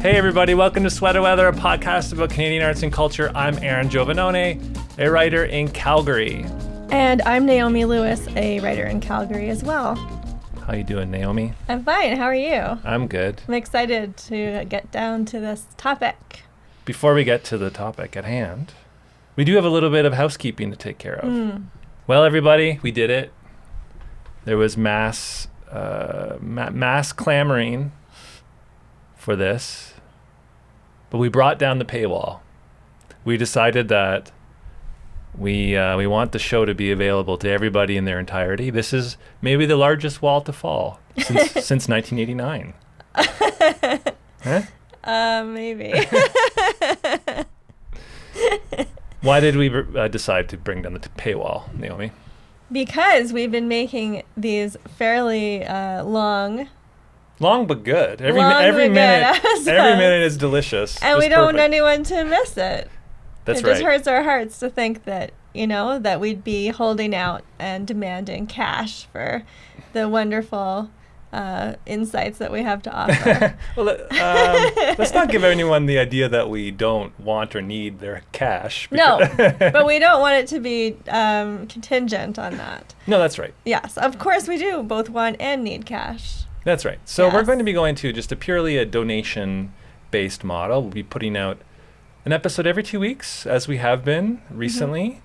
Hey everybody, welcome to Sweater Weather, a podcast about Canadian arts and culture. I'm Aaron Giovanone, a writer in Calgary. And I'm Naomi Lewis, a writer in Calgary as well. How you doing, Naomi? I'm fine. How are you? I'm good. I'm excited to get down to this topic. Before we get to the topic at hand, we do have a little bit of housekeeping to take care of. Well, everybody, we did it. There was mass clamoring for this, but we brought down the paywall. We decided that we want the show to be available to everybody in their entirety. This is maybe the largest wall to fall since 1989. Huh? Maybe. Why did we decide to bring down the paywall, Naomi? Because we've been making these fairly long but good. Every good minute is delicious. and we don't want anyone to miss it. That's it just hurts our hearts to think that, that we'd be holding out and demanding cash for the wonderful insights that we have to offer. Well, let's not give anyone the idea that we don't want or need their cash. No, but we don't want it to be contingent on that. No, that's right. Yes, of course we do both want and need cash. That's right. So Yes. we're going to be going to just a purely donation-based model. We'll be putting out an episode every 2 weeks, as we have been recently.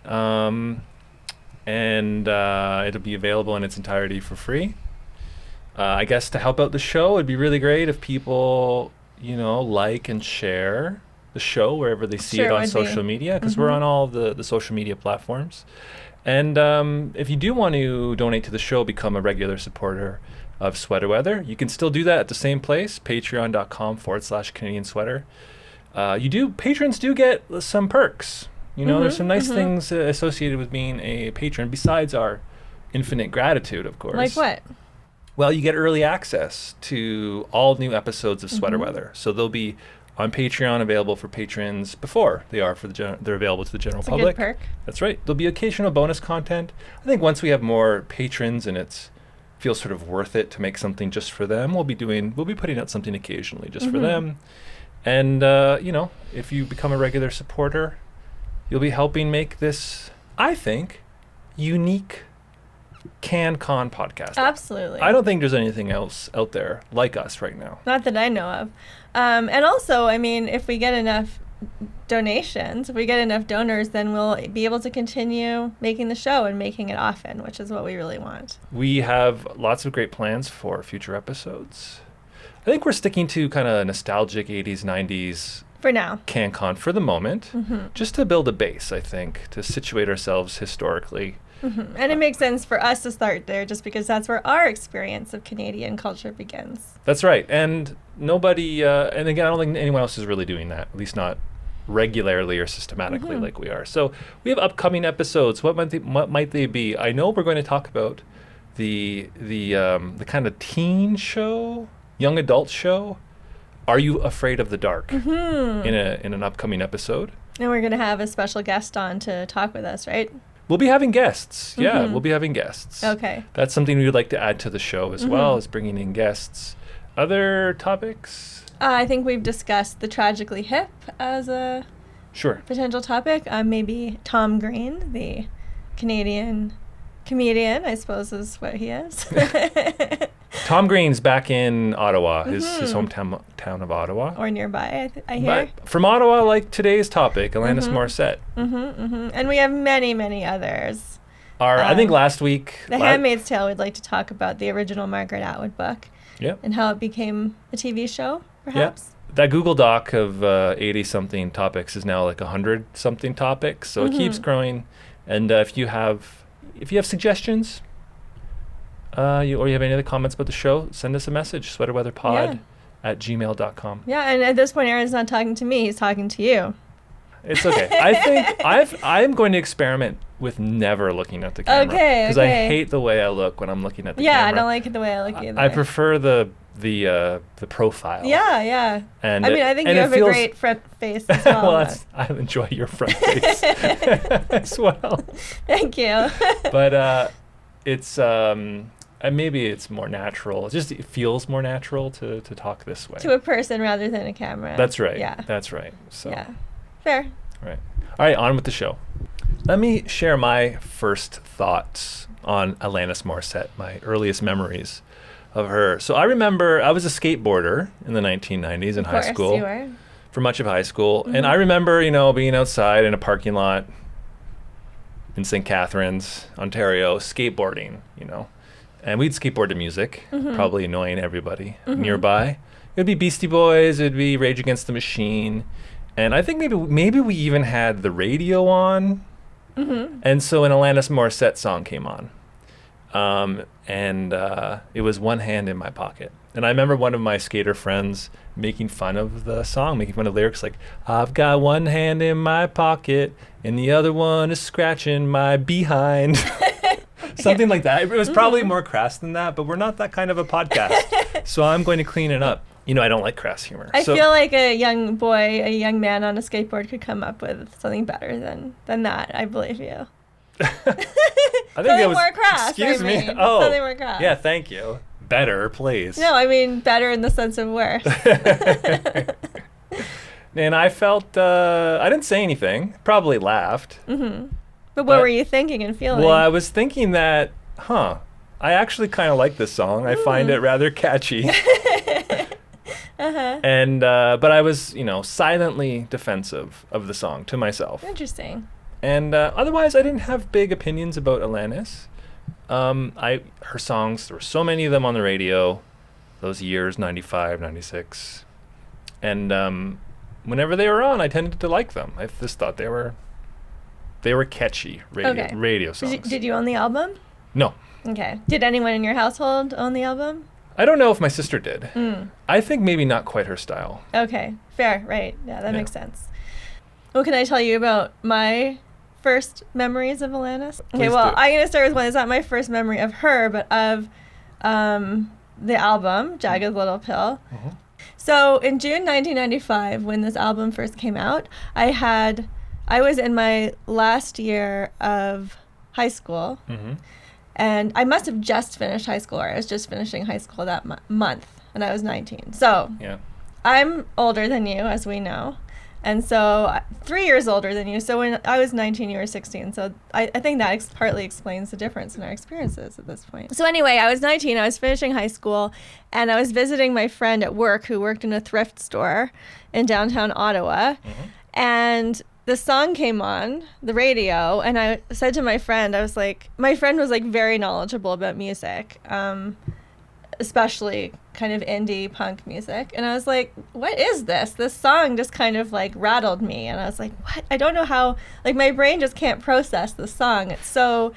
And it'll be available in its entirety for free. I guess to help out the show, it'd be really great if people, like and share the show wherever they see it on social media, because we're on all the social media platforms. And if you do want to donate to the show, become a regular supporter of Sweater Weather, you can still do that at the same place, patreon.com/Canadian Sweater. Patrons do get some perks. There's some nice things associated with being a patron, besides our infinite gratitude, of course. Like what? Well, you get early access to all new episodes of Sweater Weather. So they'll be on Patreon, available for patrons before they are they're available to the general public. That's a good perk. That's right. There'll be occasional bonus content. I think once we have more patrons and it feels sort of worth it to make something just for them, we'll be putting out something occasionally just for them. And if you become a regular supporter, you'll be helping make this, I think, unique CanCon podcast. Absolutely. I don't think there's anything else out there like us right now. Not that I know of. And also, if we get enough donations, if we get enough donors, then we'll be able to continue making the show and making it often, which is what we really want. We have lots of great plans for future episodes. I think we're sticking to kind of nostalgic 80s, 90s for now. CanCon for the moment, just to build a base, I think, to situate ourselves historically. And it makes sense for us to start there just because that's where our experience of Canadian culture begins. That's right. And nobody, and again, I don't think anyone else is really doing that, at least not regularly or systematically like we are. So we have upcoming episodes. What might they be? I know we're going to talk about the kind of teen show, young adult show, Are You Afraid of the Dark, in an upcoming episode. And we're going to have a special guest on to talk with us, right? We'll be having guests. Yeah, we'll be having guests. Okay. That's something we would like to add to the show as well, as bringing in guests. Other topics? I think we've discussed the Tragically Hip as a potential topic. Maybe Tom Green, the Canadian comedian, I suppose is what he is. Tom Green's back in Ottawa, his hometown town of Ottawa. Or nearby, I hear. But from Ottawa, like today's topic, Alanis Morissette. And we have many, many others. I think last week... The Handmaid's Tale, we'd like to talk about the original Margaret Atwood book. Yeah. And how it became a TV show, perhaps. Yeah. That Google Doc of 80-something topics is now like 100-something topics, so it keeps growing. And if you have suggestions... or you have any other comments about the show, send us a message, sweaterweatherpod@gmail.com. Yeah, and at this point, Aaron's not talking to me, he's talking to you. It's okay. I think I'm going to experiment with never looking at the camera. Okay. Because I hate the way I look when I'm looking at the camera. Yeah, I don't like the way I look either. I prefer the profile. Yeah. And I think you have a great front face as well. Well, I enjoy your front face as well. Thank you. But it's maybe it's more natural. It feels more natural to talk this way. To a person rather than a camera. That's right. Yeah. That's right. So. Yeah. Fair. Right. All right, on with the show. Let me share my first thoughts on Alanis Morissette, my earliest memories of her. So I remember I was a skateboarder in the 1990s in high school. You were. For much of high school. Mm-hmm. And I remember, being outside in a parking lot in St. Catharines, Ontario, skateboarding, And we'd skateboard to music, probably annoying everybody nearby. It would be Beastie Boys, it would be Rage Against the Machine. And I think maybe we even had the radio on. Mm-hmm. And so an Alanis Morissette song came on. And it was One Hand in My Pocket. And I remember one of my skater friends making fun of the song, making fun of lyrics like, I've got one hand in my pocket and the other one is scratching my behind. Something like that. It was probably more crass than that, but we're not that kind of a podcast. So I'm going to clean it up. I don't like crass humor. I feel like a young man on a skateboard could come up with something better than that. I believe you. I think something more crass. Excuse me. Oh, something more crass. Yeah, thank you. Better, please. No, I mean better in the sense of worse. And I felt I didn't say anything. Probably laughed. Mm-hmm. But what were you thinking and feeling? Well, I was thinking that, I actually kind of like this song. I find it rather catchy. And but I was, silently defensive of the song to myself. Interesting. And otherwise, I didn't have big opinions about Alanis. Her songs, there were so many of them on the radio, those years, 95, 96. And whenever they were on, I tended to like them. I just thought they were catchy radio songs. Did you own the album? No. Okay. Did anyone in your household own the album? I don't know if my sister did. I think maybe not quite her style. Okay. Fair. Right. Yeah, that makes sense. Well, can I tell you about my first memories of Alanis? Okay, well, I'm going to start with one. It's not my first memory of her, but of the album, Jagged Little Pill. Mm-hmm. So in June 1995, when this album first came out, I was in my last year of high school. Mm-hmm. And I must have just finished high school, or I was just finishing high school that month, and I was 19. So I'm older than you, as we know. And so 3 years older than you. So when I was 19, you were 16. So I think that partly explains the difference in our experiences at this point. So anyway, I was 19. I was finishing high school, and I was visiting my friend at work who worked in a thrift store in downtown Ottawa. Mm-hmm. And the song came on the radio, and I said to my friend, my friend was very knowledgeable about music, especially kind of indie punk music. And I was like, what is this? This song just kind of rattled me. And I was like, what? I don't know how, my brain just can't process the song. It's so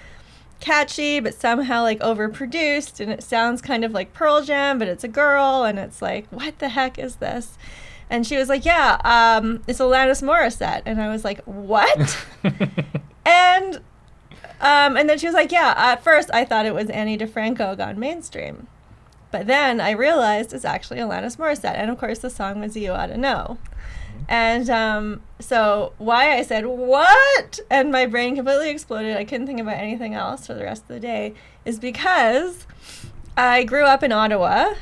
catchy, but somehow overproduced, and it sounds kind of like Pearl Jam, but it's a girl, and it's what the heck is this? And she was like, it's Alanis Morissette. And I was like, what? and then she was like, at first I thought it was Annie DeFranco gone mainstream. But then I realized it's actually Alanis Morissette. And of course the song was You Oughta Know. And so why I said, what? And my brain completely exploded. I couldn't think about anything else for the rest of the day is because I grew up in Ottawa.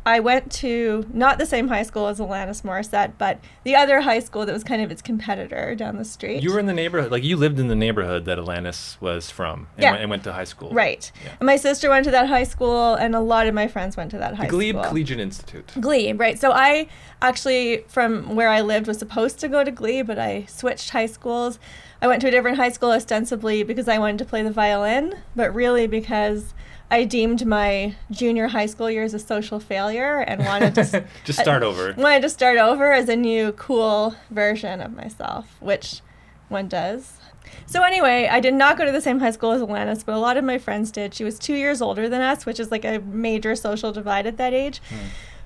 I went to not the same high school as Alanis Morissette, but the other high school that was kind of its competitor down the street. You were in the neighborhood, you lived in the neighborhood that Alanis was from and went to high school. Right. Yeah. And my sister went to that high school, and a lot of my friends went to that high school. Glebe Collegiate Institute. Glebe, right. So I actually, from where I lived, was supposed to go to Glebe, but I switched high schools. I went to a different high school ostensibly because I wanted to play the violin, but really because I deemed my junior high school years a social failure and wanted to just start over. Wanted to start over as a new cool version of myself, which one does. So anyway, I did not go to the same high school as Atlantis, but a lot of my friends did. She was 2 years older than us, which is a major social divide at that age.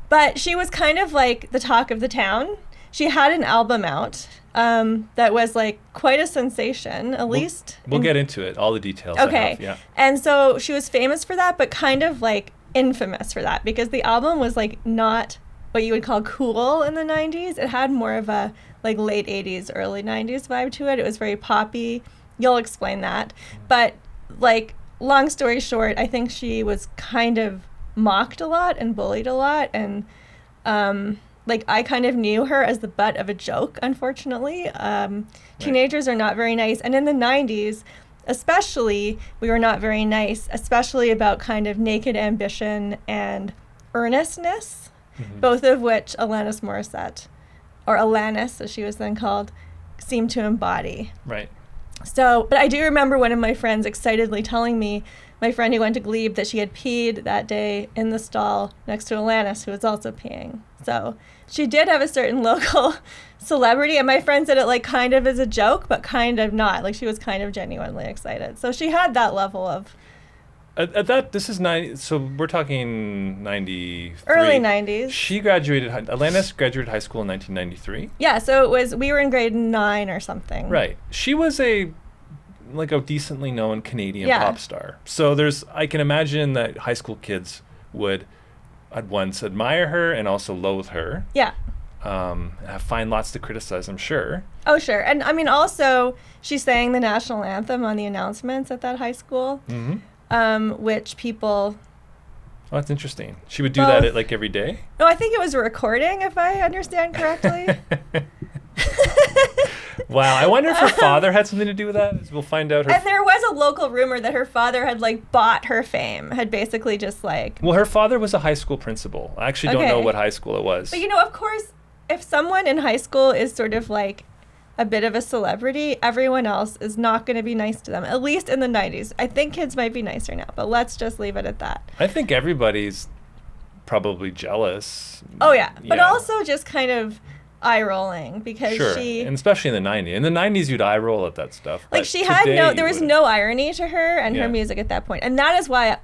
But she was kind of the talk of the town. She had an album out that was quite a sensation, at least. We'll get into it, all the details. Okay. Yeah. And so she was famous for that, but kind of infamous for that, because the album was not what you would call cool in the 90s. It had more of a late 80s, early 90s vibe to it. It was very poppy. You'll explain that. But long story short, I think she was kind of mocked a lot and bullied a lot, and like I kind of knew her as the butt of a joke, unfortunately. Teenagers are not very nice, and in the 90s especially, we were not very nice, especially about kind of naked ambition and earnestness, both of which Alanis Morissette, or Alanis as she was then called, seemed to embody. Right. So, but I do remember one of my friends excitedly telling me, my friend who went to Glebe, that she had peed that day in the stall next to Alanis, who was also peeing. So she did have a certain local celebrity, and my friend said it like kind of as a joke, but kind of not. Like she was kind of genuinely excited. So she had that level of... At that, this is 90, so we're talking 93. Early 90s. Atlantis graduated high school in 1993. Yeah, so we were in grade 9 or something. Right. She was a decently known Canadian pop star. So I can imagine that high school kids would at once admire her and also loathe her. Yeah. Find lots to criticize, I'm sure. Oh, sure. And I mean, also, she sang the national anthem on the announcements at that high school. Which people... Oh, that's interesting. She would do that at like every day? No, I think it was a recording, if I understand correctly. Wow, I wonder if her father had something to do with that. We'll find out. And there was a local rumor that her father had like bought her fame, had basically just like... Well, her father was a high school principal. I actually don't know what high school it was. But you know, of course, if someone in high school is sort of like a bit of a celebrity, everyone else is not going to be nice to them, at least in the 90s. I think kids might be nicer now, but let's just leave it at that. I think everybody's probably jealous. Oh, yeah. But also just kind of eye-rolling because and especially in the 90s. In the 90s, you'd eye-roll at that stuff. Like she had there was no irony to her and her music at that point. And that is why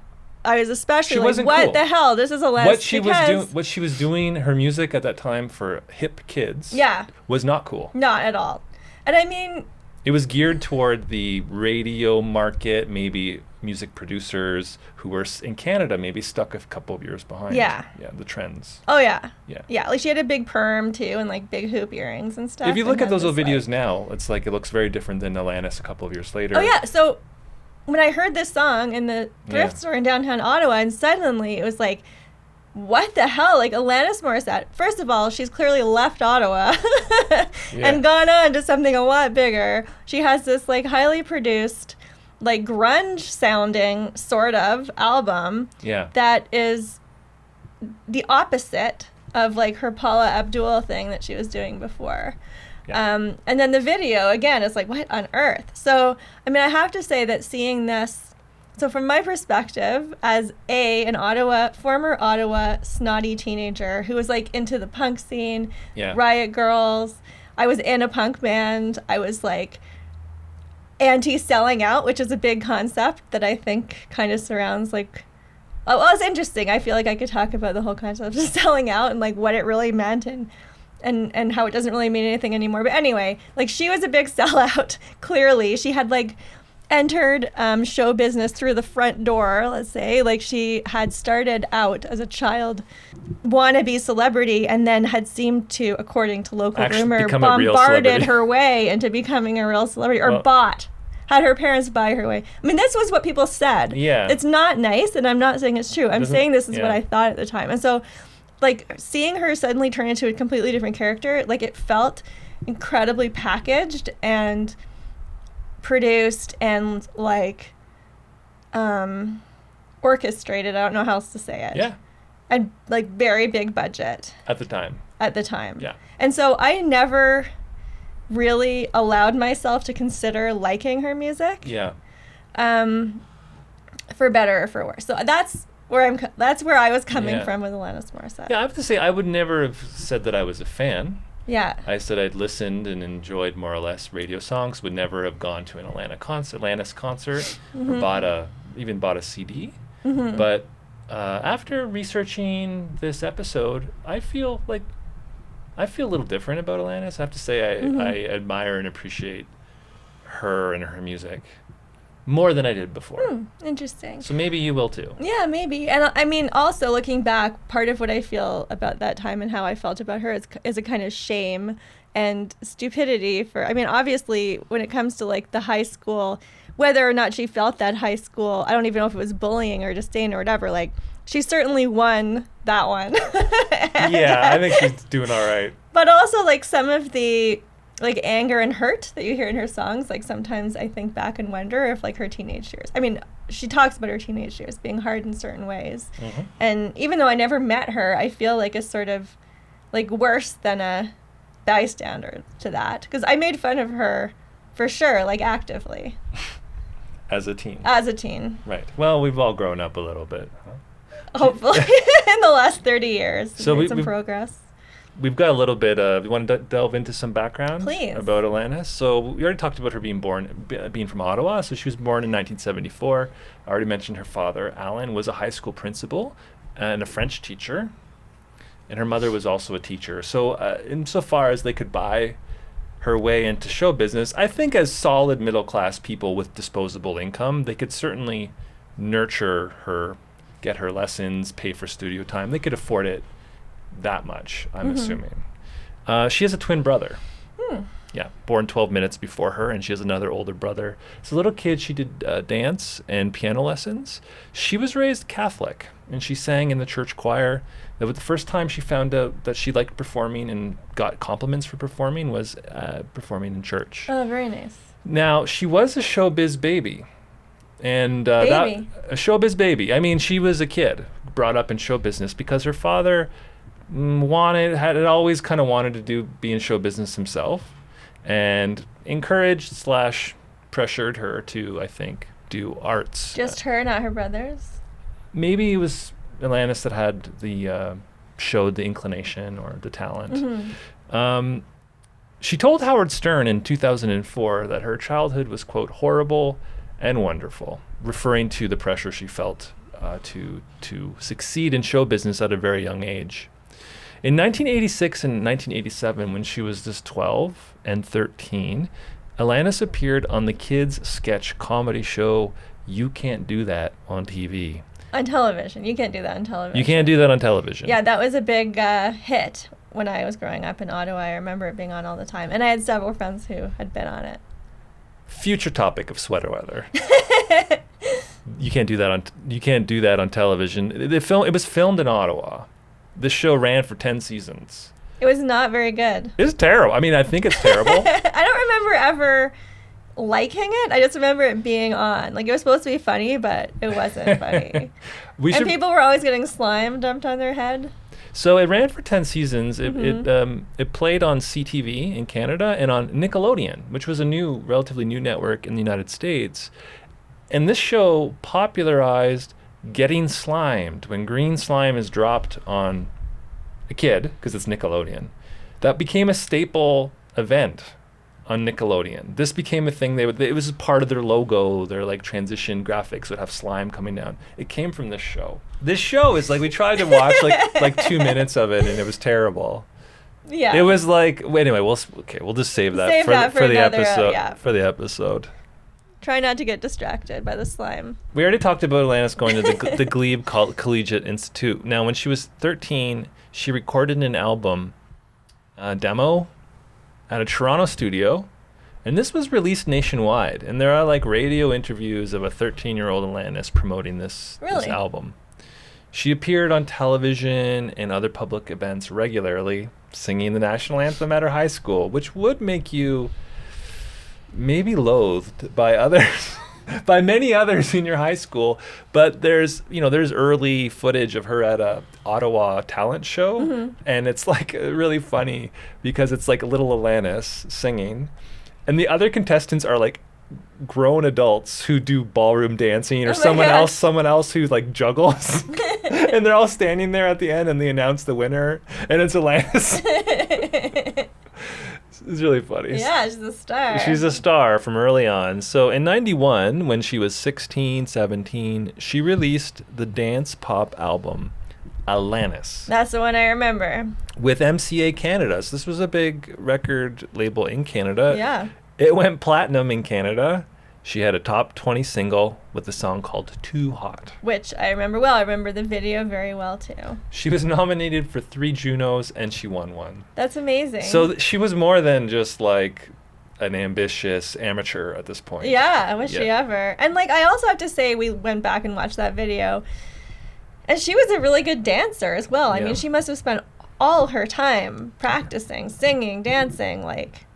I was especially like, what the hell? This is Alanis. What she was doing, her music at that time for hip kids was not cool. Not at all. And I mean... It was geared toward the radio market, maybe music producers who were in Canada maybe stuck a couple of years behind. Yeah, the trends. Oh, yeah. Yeah, like she had a big perm, too, and like big hoop earrings and stuff. If you look at those old videos now, it's like it looks very different than Alanis a couple of years later. Oh, yeah. So when I heard this song in the thrift store in downtown Ottawa, and suddenly it was like, what the hell? Like Alanis Morissette, first of all, she's clearly left Ottawa and gone on to something a lot bigger. She has this like highly produced, like grunge sounding sort of album that is the opposite of like her Paula Abdul thing that she was doing before. And then the video, again, is like, what on earth? So, I mean, I have to say that seeing this, so from my perspective, as an former Ottawa snotty teenager who was like into the punk scene, Riot Girls, I was in a punk band, I was like anti-selling out, which is a big concept that I think kind of surrounds like, well, it's interesting. I feel like I could talk about the whole concept of selling out and like what it really meant and how it doesn't really mean anything anymore. But anyway, like she was a big sellout, clearly. She had like entered show business through the front door, let's say. Like she had started out as a child wannabe celebrity and then had seemed to, according to local rumor, bombarded her way into becoming a real celebrity, or had her parents buy her way. I mean, this was what people said. Yeah. It's not nice, and I'm not saying it's true. I'm saying this is what I thought at the time. And so, like, seeing her suddenly turn into a completely different character, like, it felt incredibly packaged and produced and, like, orchestrated. I don't know how else to say it. Yeah. And, like, very big budget. At the time. Yeah. And so I never really allowed myself to consider liking her music. Yeah. For better or for worse. So that's where I was coming from with Alanis Morissette. Yeah, I have to say I would never have said that I was a fan. Yeah. I said I'd listened and enjoyed more or less radio songs, would never have gone to an Atlantis concert or even bought a CD. Mm-hmm. But after researching this episode, I feel a little different about Atlantis. I have to say I admire and appreciate her and her music more than I did before. Interesting. So maybe you will too. Yeah, maybe. And I mean, also looking back, part of what I feel about that time and how I felt about her is a kind of shame and stupidity for, I mean, obviously when it comes to like the high school whether or not she felt that high school, I don't even know if it was bullying or disdain or whatever, like, she certainly won that one. Yeah, I think she's doing all right. But also, like, some of the, like, anger and hurt that you hear in her songs, like, sometimes I think back and wonder if, like, her teenage years. I mean, she talks about her teenage years being hard in certain ways. Mm-hmm. And even though I never met her, I feel like a sort of, like, worse than a bystander to that. Because I made fun of her, for sure, like, actively. As a teen. As a teen. Right. Well, we've all grown up a little bit. Huh? Hopefully. In the last 30 years. So we've made some progress. We've got a little bit of, you want to delve into some background? Please. About Alanis? So we already talked about her being from Ottawa. So she was born in 1974. I already mentioned her father, Alan, was a high school principal and a French teacher. And her mother was also a teacher. So insofar as they could buy her way into show business, I think as solid middle-class people with disposable income, they could certainly nurture her, get her lessons, pay for studio time. They could afford it that much, I'm assuming. She has a twin brother. Yeah, born 12 minutes before her, and she has another older brother. As a little kid, she did dance and piano lessons. She was raised Catholic, and she sang in the church choir. The first time she found out that she liked performing and got compliments for performing was performing in church. Oh, very nice. Now, she was a showbiz baby. And a showbiz baby. I mean, she was a kid brought up in show business because her father had always kind of wanted to be in show business himself, and encouraged / pressured her to, I think, do arts. Just her, not her brothers? Maybe it was Atlantis that had showed the inclination or the talent. She told Howard Stern in 2004 that her childhood was, quote, horrible and wonderful, referring to the pressure she felt to succeed in show business at a very young age. In 1986 and 1987, when she was just 12 and 13, Alanis appeared on the kids' sketch comedy show You Can't Do That on TV. On television. You can't do that on television. You can't do that on television. Yeah, that was a big hit when I was growing up in Ottawa. I remember it being on all the time. And I had several friends who had been on it. Future topic of sweater weather. You can't do that on television. It was filmed in Ottawa. This show ran for 10 seasons. It was not very good. It's terrible. I mean, I think it's terrible. I don't remember ever liking it. I just remember it being on. Like, it was supposed to be funny, but it wasn't funny. People were always getting slime dumped on their head. So it ran for 10 seasons. It played on CTV in Canada and on Nickelodeon, which was a relatively new network in the United States. And this show popularized getting slimed. When green slime is dropped on a kid, because it's Nickelodeon, that became a staple event on Nickelodeon. This became a thing. It was part of their logo. Their like transition graphics would have slime coming down. It came from this show. This show is like, we tried to watch like 2 minutes of it, and it was terrible. Yeah. It was like, anyway, we'll just save that for the episode. For the episode. Try not to get distracted by the slime. We already talked about Atlantis going to the Glebe Collegiate Institute. Now, when she was 13, she recorded an album demo at a Toronto studio, and this was released nationwide. And there are like radio interviews of a 13-year-old Atlantis promoting this album. She appeared on television and other public events regularly, singing the national anthem at her high school, which would make you maybe loathed by others, by many others in your high school. But there's early footage of her at a Ottawa talent show, and it's like really funny because it's like little Alanis singing, and the other contestants are like grown adults who do ballroom dancing, or someone else who like juggles, and they're all standing there at the end, and they announce the winner, and it's Alanis. It's really funny. Yeah, she's a star. She's a star from early on. So in 91, when she was 16, 17, she released the dance pop album, Alanis. That's the one I remember. With MCA Canada. So this was a big record label in Canada. Yeah. It went platinum in Canada. She had a top 20 single with a song called Too Hot, which I remember well. I remember the video very well, too. She was nominated for 3 Junos, and she won 1. That's amazing. So she was more than just like an ambitious amateur at this point. Yeah, was she ever? And like, I also have to say, we went back and watched that video, and she was a really good dancer as well. I mean, she must have spent all her time practicing, singing, dancing. Like,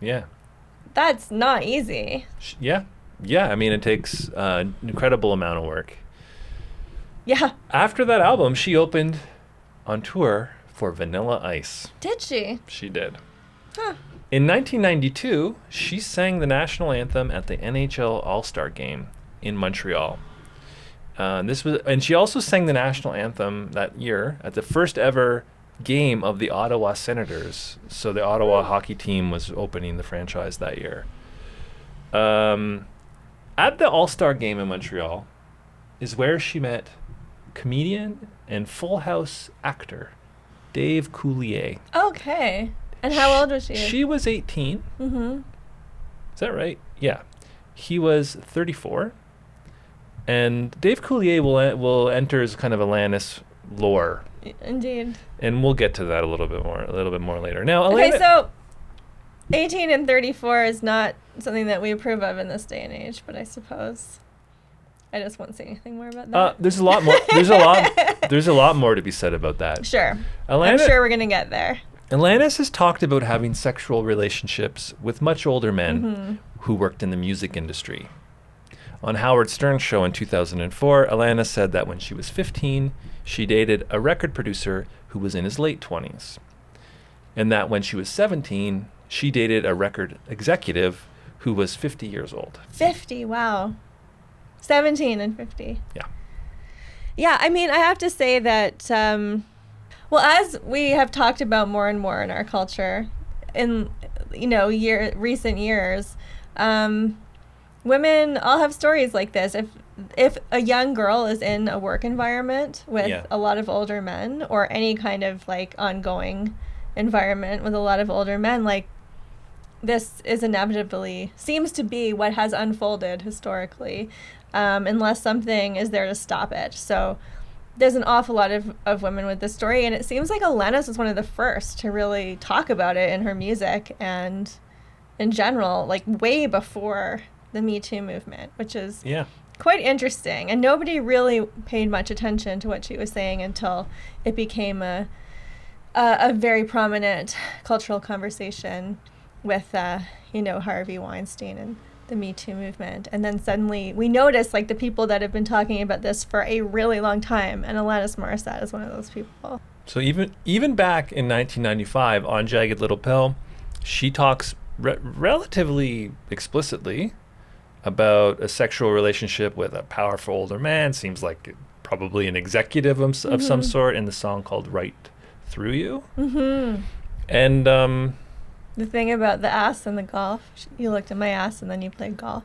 that's not easy. Yeah. I mean, it takes an incredible amount of work. Yeah. After that album, she opened on tour for Vanilla Ice. Did she? She did. Huh. In 1992, she sang the national anthem at the NHL All-Star Game in Montreal. And she also sang the national anthem that year at the first ever game of the Ottawa Senators. So the Ottawa hockey team was opening the franchise that year. At the All-Star Game in Montreal is where she met comedian and Full House actor Dave Coulier. Okay. And how old was she? She was 18. Mm-hmm. Is that right? Yeah. He was 34. And Dave Coulier will enter as kind of Alanis lore. Indeed. And we'll get to that a little bit more later. Now, okay, so 18 and 34 is not something that we approve of in this day and age, but I suppose I just won't say anything more about that. There's a lot more. There's a lot more to be said about that. Sure. I'm sure we're gonna get there. Alanis has talked about having sexual relationships with much older men who worked in the music industry. On Howard Stern's show in 2004, Alanis said that when she was 15, she dated a record producer who was in his late 20s. And that when she was 17, she dated a record executive who was 50 years old. 50, wow. 17 and 50. Yeah. Yeah, I mean, I have to say that, well, as we have talked about more and more in our culture, in, recent years, women all have stories like this. If a young girl is in a work environment with a lot of older men, or any kind of like ongoing environment with a lot of older men, like, this is inevitably seems to be what has unfolded historically, unless something is there to stop it. So there's an awful lot of women with this story, and it seems like Alanis was one of the first to really talk about it in her music and in general, like way before the Me Too movement, which is quite interesting. And nobody really paid much attention to what she was saying until it became a very prominent cultural conversation with, Harvey Weinstein and the Me Too movement. And then suddenly we notice, like, the people that have been talking about this for a really long time, and Alanis Morissette is one of those people. So even back in 1995 on Jagged Little Pill, she talks relatively explicitly about a sexual relationship with a powerful older man, seems like probably an executive of some sort, in the song called Right Through You. Mm-hmm. And the thing about the ass and the golf, you looked at my ass and then you played golf.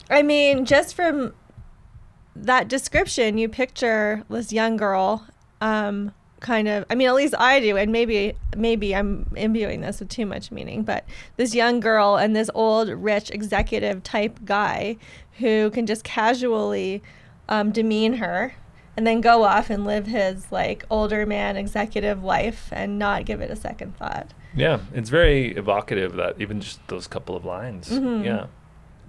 I mean, just from that description, you picture this young girl, kind of, I mean, at least I do, and maybe I'm imbuing this with too much meaning, but this young girl and this old, rich, executive type guy who can just casually demean her and then go off and live his, like, older man executive life and not give it a second thought. Yeah, it's very evocative, that even just those couple of lines. Mm-hmm. Yeah.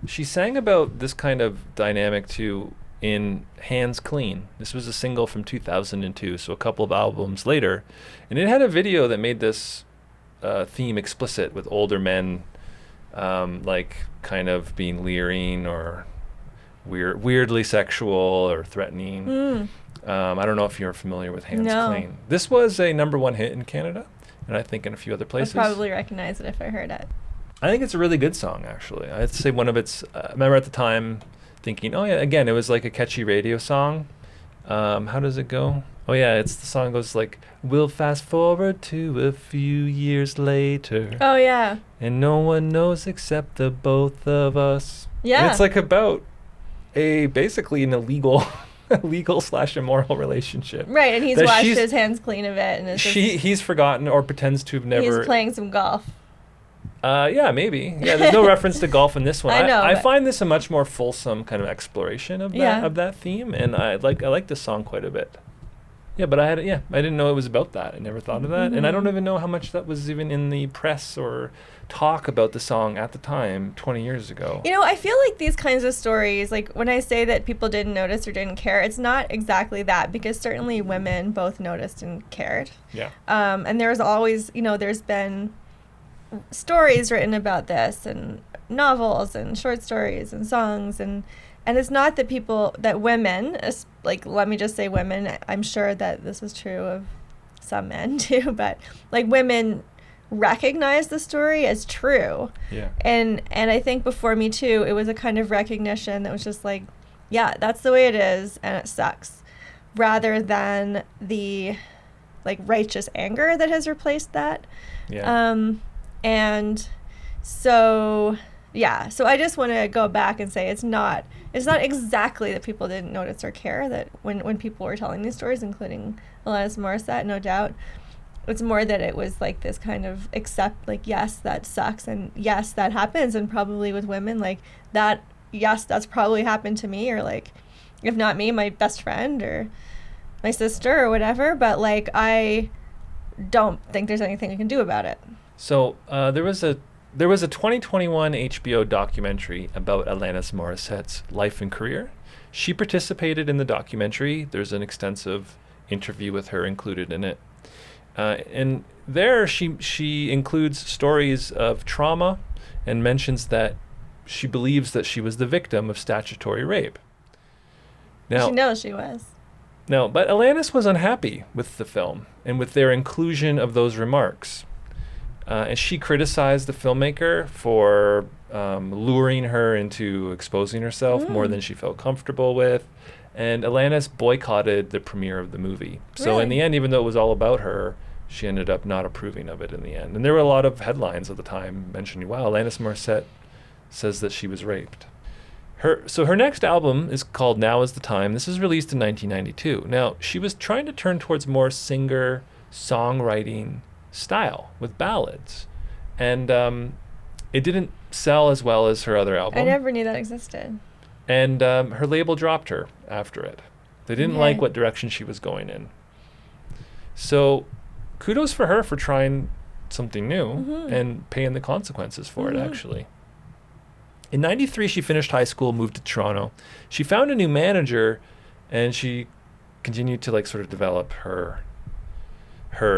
She sang about this kind of dynamic too in Hands Clean. This was a single from 2002, so a couple of albums later. And it had a video that made this theme explicit, with older men like kind of being leering or weirdly sexual or threatening. I don't know if you're familiar with Hands Clean. This was a #1 hit in Canada, and I think in a few other places. I'd probably recognize it if I heard it. I think it's a really good song, actually. I'd say one of its, I remember at the time thinking, oh yeah, again, it was like a catchy radio song. How does it go? Oh yeah, the song goes like, we'll fast forward to a few years later. Oh yeah. And no one knows except the both of us. Yeah. And it's like about basically an illegal /immoral relationship. Right, and he's washed his hands clean of it, and it's he's forgotten or pretends to have never. He's playing some golf. Yeah, maybe. Yeah, there's no reference to golf in this one. I know. I find this a much more fulsome kind of exploration of that theme, and I like this song quite a bit. Yeah, but I didn't know it was about that. I never thought of that. And I don't even know how much that was even in the press or talk about the song at the time, 20 years ago. You know, I feel like these kinds of stories, like when I say that people didn't notice or didn't care, it's not exactly that, because certainly women both noticed and cared. Yeah. And there's always, there's been stories written about this, and novels and short stories and songs, and it's not that women, like, let me just say women, I'm sure that this is true of some men too, but like women recognize the story as true. Yeah. And I think before Me Too, it was a kind of recognition that was just like, yeah, that's the way it is and it sucks, rather than the like righteous anger that has replaced that. Yeah. And so I just want to go back and say it's not exactly that people didn't notice or care, that when people were telling these stories, including Alanis Morissette, no doubt, it's more that it was like this kind of accept, like, yes, that sucks, and yes, that happens, and probably with women, like, that, yes, that's probably happened to me, or like, if not me, my best friend or my sister or whatever, but like, I don't think there's anything I can do about it. So there was a 2021 HBO documentary about Alanis Morissette's life and career. She participated in the documentary. There's an extensive interview with her included in it. And there she includes stories of trauma and mentions that she believes that she was the victim of statutory rape. Now, she knows she was. No, but Alanis was unhappy with the film and with their inclusion of those remarks. And she criticized the filmmaker for luring her into exposing herself more than she felt comfortable with. And Alanis boycotted the premiere of the movie. So Really? in the end, even though it was all about her, she ended up not approving of it in the end. And there were a lot of headlines at the time mentioning, wow, Alanis Morissette says that she was raped. Her next album is called Now Is the Time. This was released in 1992. Now, she was trying to turn towards more singer-songwriting style with ballads. And it didn't sell as well as her other album. I never knew that existed. And her label dropped her after it. They didn't like what direction she was going in. So kudos for her for trying something new and paying the consequences for it, actually. In 93, she finished high school, moved to Toronto. She found a new manager, and she continued to like sort of develop her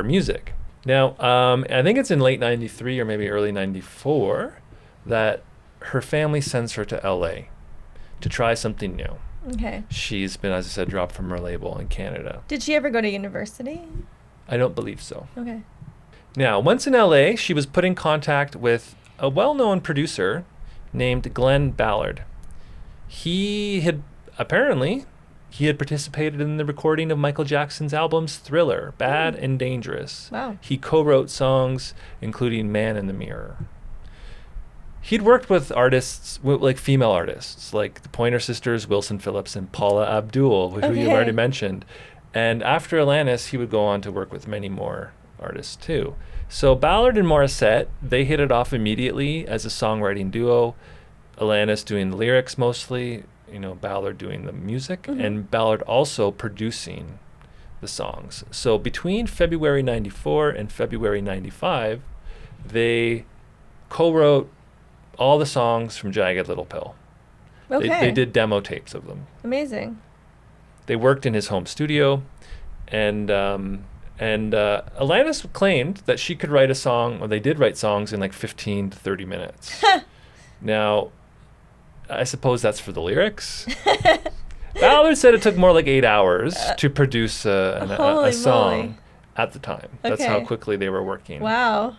music. Now, I think it's in late 93 or maybe early 94 that her family sends her to LA to try something new. Okay. She's been, as I said, dropped from her label in Canada. Did she ever go to university? I don't believe so. Okay. Now, once in LA, she was put in contact with a well-known producer named Glenn Ballard. He had participated in the recording of Michael Jackson's albums Thriller, Bad and Dangerous. Wow. He co-wrote songs including Man in the Mirror. He'd worked with artists, like female artists, like the Pointer Sisters, Wilson Phillips, and Paula Abdul, who you've already mentioned. And after Alanis, he would go on to work with many more artists too. So Ballard and Morissette, they hit it off immediately as a songwriting duo. Alanis doing the lyrics mostly, Ballard doing the music, and Ballard also producing the songs. So between February 94 and February 95, they co-wrote all the songs from Jagged Little Pill. Okay. They did demo tapes of them. Amazing. They worked in his home studio, and Alanis claimed that she could write a song, or they did write songs in like 15 to 30 minutes. Now, I suppose that's for the lyrics. Ballard said it took more like 8 hours to produce a song at the time. That's how quickly they were working. Wow.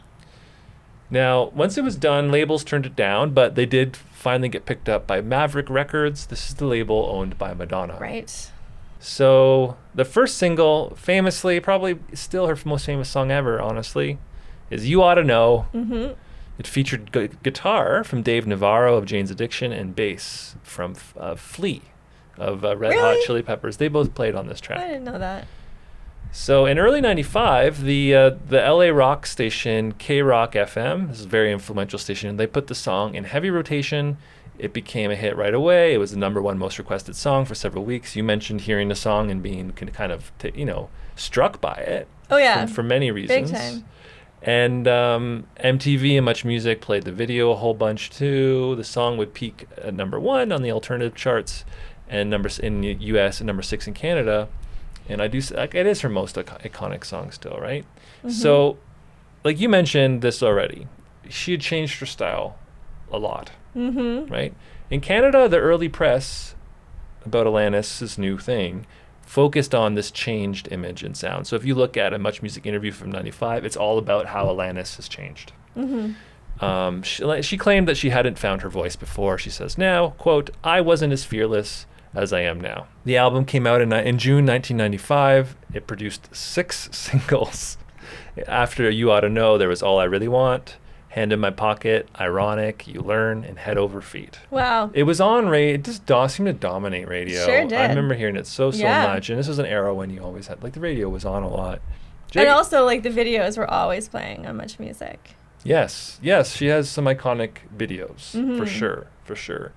Now, once it was done, labels turned it down, but they did finally get picked up by Maverick Records. This is the label owned by Madonna. Right. So the first single, famously, probably still her most famous song ever, honestly, is You Oughta Know. Mm-hmm. It featured guitar from Dave Navarro of Jane's Addiction and bass from Flea of Red Hot Chili Peppers. They both played on this track. I didn't know that. So in early 95, the LA rock station K-Rock FM, this is a very influential station, they put the song in heavy rotation It became a hit right away. It was the #1 most requested song for several weeks. You mentioned hearing the song and being kind of, struck by it. Oh, yeah. For many reasons. Big time. And MTV and Much Music played the video a whole bunch too. The song would peak at #1 on the alternative charts, and in the U.S. and #6 in Canada. And it is her most iconic song still, right? Mm-hmm. So, like you mentioned this already, she had changed her style a lot, right? In Canada, the early press about Alanis' new thing focused on this changed image and sound. So if you look at a Much Music interview from '95, it's all about how Alanis has changed. She claimed that she hadn't found her voice before. She says now, quote, "I wasn't as fearless as I am now." The album came out in June 1995. It produced 6 singles. After You Oughta Know, there was All I Really Want, Hand in My Pocket, Ironic, You Learn, and Head Over Feet. Wow. It was on radio. It just seemed to dominate radio. Sure did. I remember hearing it so much. And this was an era when you always had, the radio was on a lot. And also, the videos were always playing on Much Music. Yes. She has some iconic videos, for sure.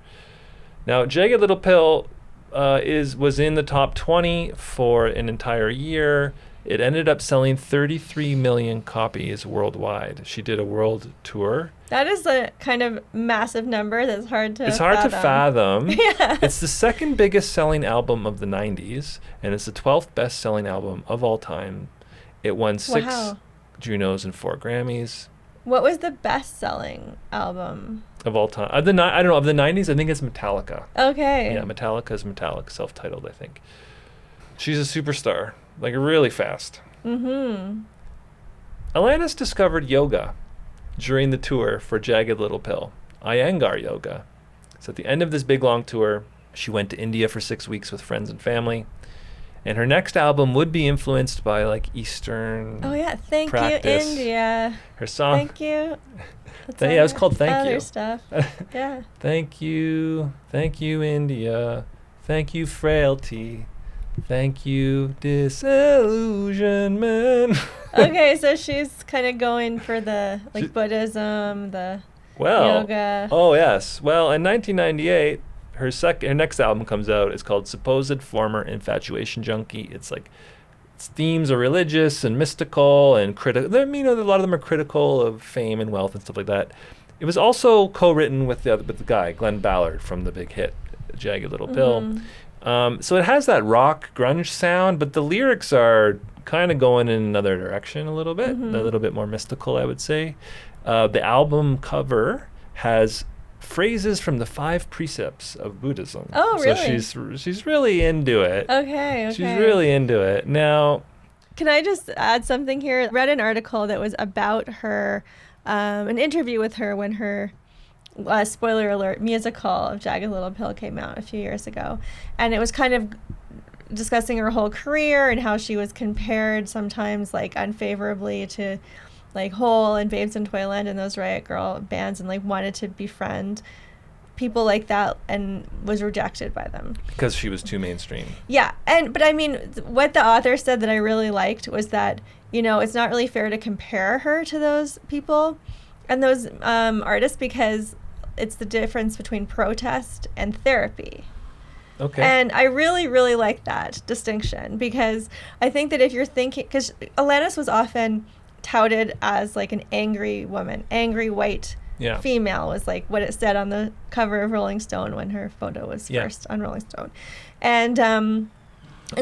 Now, Jagged Little Pill was in the top 20 for an entire year. It ended up selling 33 million copies worldwide. She did a world tour. That is a kind of massive number that's hard to fathom. It's hard to fathom. Yeah. It's the second biggest selling album of the 90s, and it's the 12th best selling album of all time. It won 6 Junos and 4 Grammys. What was the best selling album? Of all time. I don't know. Of the 90s, I think it's Metallica. Okay. Yeah, Metallica's Metallica, self-titled, I think. She's a superstar. Really fast. Alanis discovered yoga during the tour for Jagged Little Pill, Iyengar yoga. So at the end of this big long tour, she went to India for 6 weeks with friends and family. And her next album would be influenced by Eastern Thank practice. you, India. Her song. Thank you. It was called Thank You. Other stuff. Yeah. Thank you, India. Thank you, frailty. Thank you, disillusionment. Okay, so she's kind of going for the Buddhism, the yoga. Oh yes. Well, in 1998, her next album comes out. It's called Supposed Former Infatuation Junkie. Its themes are religious and mystical and critical. A lot of them are critical of fame and wealth and stuff like that. It was also co-written with the guy Glenn Ballard from the big hit Jagged Little Pill. So it has that rock grunge sound, but the lyrics are kind of going in another direction a little bit, a little bit more mystical, I would say. The album cover has phrases from the 5 precepts of Buddhism. Oh, really? So she's really into it. Okay. She's really into it. Now, can I just add something here? I read an article that was about her, an interview with her when her spoiler alert, musical of Jagged Little Pill came out a few years ago. And it was kind of discussing her whole career and how she was compared sometimes unfavorably to Hole and Babes in Toyland and those Riot Girl bands, and wanted to befriend people like that and was rejected by them. Because she was too mainstream. Yeah. But what the author said that I really liked was that, it's not really fair to compare her to those people and those artists because it's the difference between protest and therapy. Okay. And I really, really like that distinction because I think that if you're thinking, because Alanis was often touted as an angry woman, angry white female was what it said on the cover of Rolling Stone when her photo was first on Rolling Stone. And